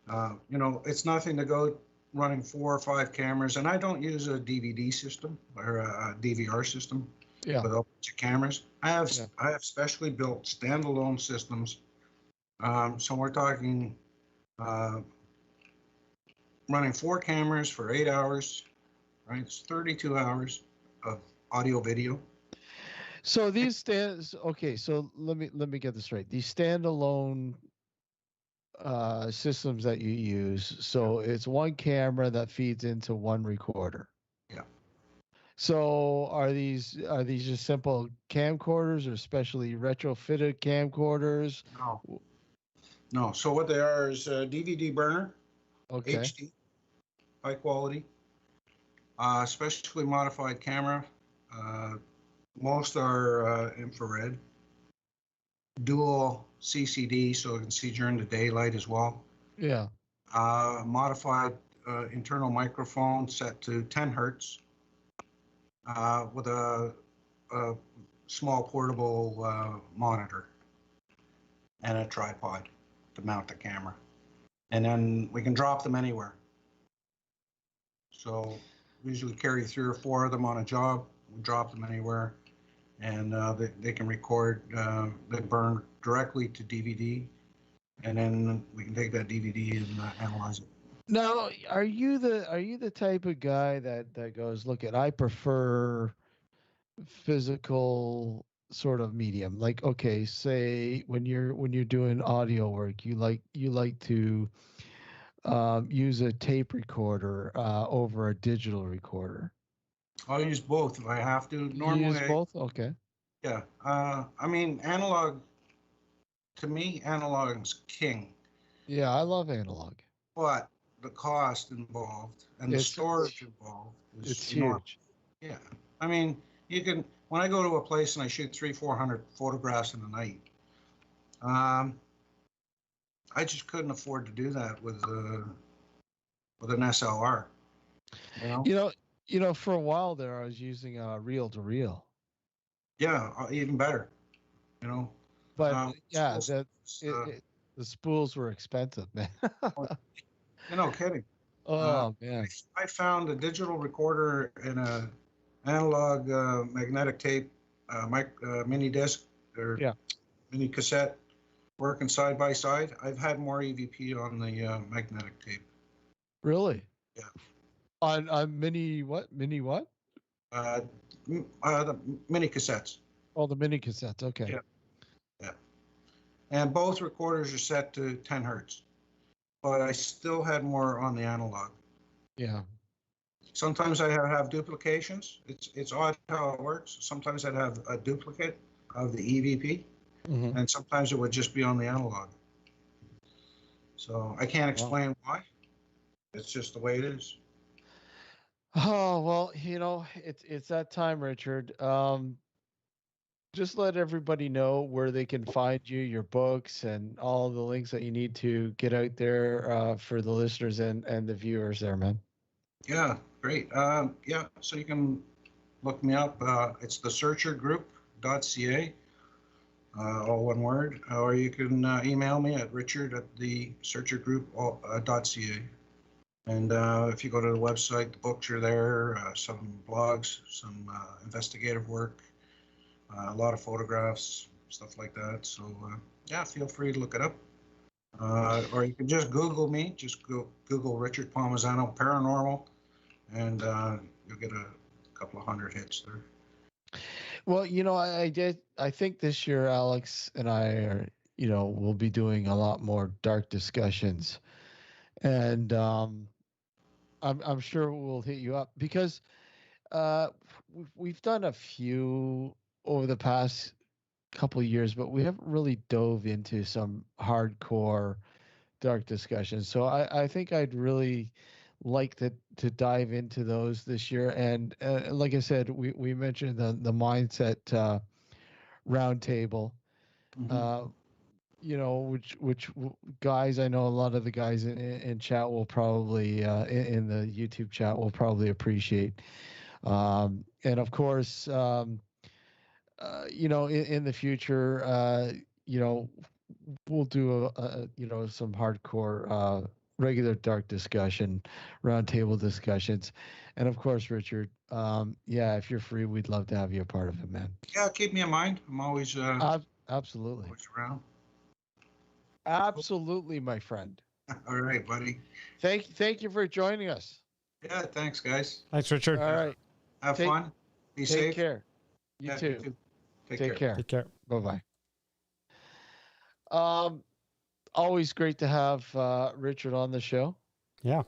You know, it's nothing to go running 4 or 5 cameras. And I don't use a DVD system or a DVR system with a bunch of cameras. I have specially built standalone systems. So we're talking running 4 cameras for 8 hours, right? It's 32 hours of audio video. So these stands, okay, so let me get this right. These standalone systems that you use, so it's one camera that feeds into one recorder. Yeah. So are these just simple camcorders or specially retrofitted camcorders? No. So what they are is a DVD burner, Okay. HD, high quality, specially modified camera. Most are infrared, dual CCD, so you can see during the daylight as well. Yeah. Modified internal microphone set to 10 hertz with a small portable monitor and a tripod to mount the camera. And then we can drop them anywhere. So we usually carry 3 or 4 of them on a job. We drop them anywhere, and they can record. They burn directly to DVD, and then we can take that DVD and analyze it. Now, are you the type of guy that goes, look, I prefer physical sort of medium? Like, okay, say when you're doing audio work, you like to use a tape recorder over a digital recorder. I'll use both if I have to. Normally, you use both? Okay. Yeah. I mean, analog, to me, analog is king. Yeah, I love analog. But the cost involved and the storage involved is enormous. Huge. Yeah. I mean, you can, when I go to a place and I shoot 300-400 photographs in a night, I just couldn't afford to do that with an SLR. You know, for a while there, I was using reel to reel. Yeah, even better. You know. But the spools were expensive, man. You're no kidding. Oh man! I found a digital recorder and a analog magnetic tape, mini disc or mini cassette working side by side. I've had more EVP on the magnetic tape. Really? Yeah. On mini what? Mini what? The mini cassettes. Oh, the mini cassettes. Okay. Yeah. Yeah. And both recorders are set to 10 hertz. But I still had more on the analog. Yeah. Sometimes I have duplications. It's odd how it works. Sometimes I'd have a duplicate of the EVP, Mm-hmm. and sometimes it would just be on the analog. So I can't explain why. It's just the way it is. Oh, well, it's that time, Richard. Just let everybody know where they can find you, your books, and all the links that you need to get out there for the listeners and the viewers there, man. Yeah, great. Yeah, so you can look me up. It's thesearchergroup.ca, all one word, or you can email me at richard@thesearchergroup.ca. And if you go to the website, the books are there, some blogs, some investigative work, a lot of photographs, stuff like that. So yeah, feel free to look it up. Or you can just Google me, just Google Richard Palmisano Paranormal, and you'll get a couple of hundred hits there. Well, I think this year Alex and I are, we'll be doing a lot more dark discussions. And I'm sure we'll hit you up because we've done a few over the past couple of years, but we haven't really dove into some hardcore dark discussions. So I think I'd really like to dive into those this year. And like I said, we mentioned the mindset roundtable. Mm-hmm. Which guys, I know a lot of the guys in chat will probably in the YouTube chat will probably appreciate. And of course, in the future, we'll do some hardcore regular dark discussion, roundtable discussions, and of course, Richard. If you're free, we'd love to have you a part of it, man. Yeah, keep me in mind. I'm always Absolutely. always around. Absolutely, my friend. All right, buddy. Thank you for joining us. Yeah, thanks, guys. Thanks, Richard. All right. Have fun. Be Take safe. care. You Yeah, too. Take care. Take care. Bye bye. Always great to have Richard on the show. Yeah.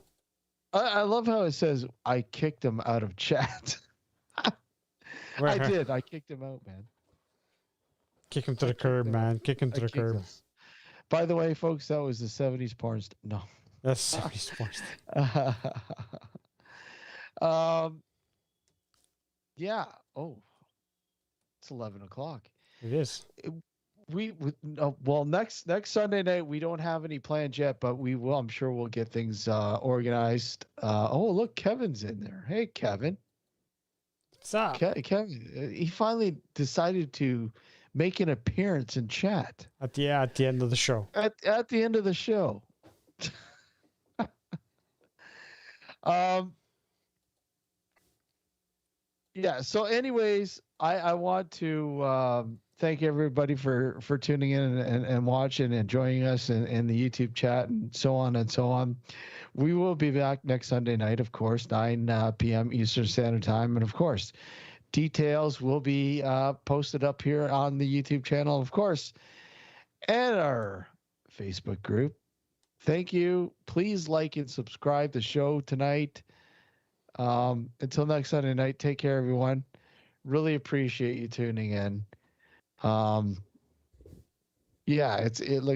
I love how it says I kicked him out of chat. I did. I kicked him out, man. Kick him to the curb, man. Kick him to the curb. By the way, folks, that was the 70s porn. No. That's 70s porn. Yeah. Oh, it's 11 o'clock. It is. Well, next Sunday night we don't have any plans yet, but we will. I'm sure we'll get things organized. Look, Kevin's in there. Hey, Kevin. What's up? Kevin, he finally decided to make an appearance in chat At the end of the show. At the end of the show. Yeah. So, anyways, I want to thank everybody for tuning in and watching and joining us in the YouTube chat and so on and so on. We will be back next Sunday night, of course, 9 p.m. Eastern Standard Time. And of course, details will be posted up here on the YouTube channel, of course, and our Facebook group. Thank you. Please like and subscribe to the show tonight. Until next Sunday night, take care, everyone. Really appreciate you tuning in. Like I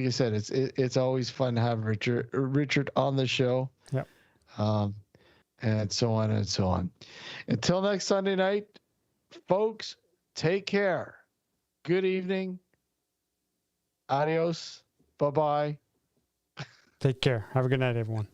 said, it's always fun to have Richard on the show. Yep. And so on and so on. Until next Sunday night, folks, take care. Good evening. Adios. Bye-bye. Take care. Have a good night, everyone.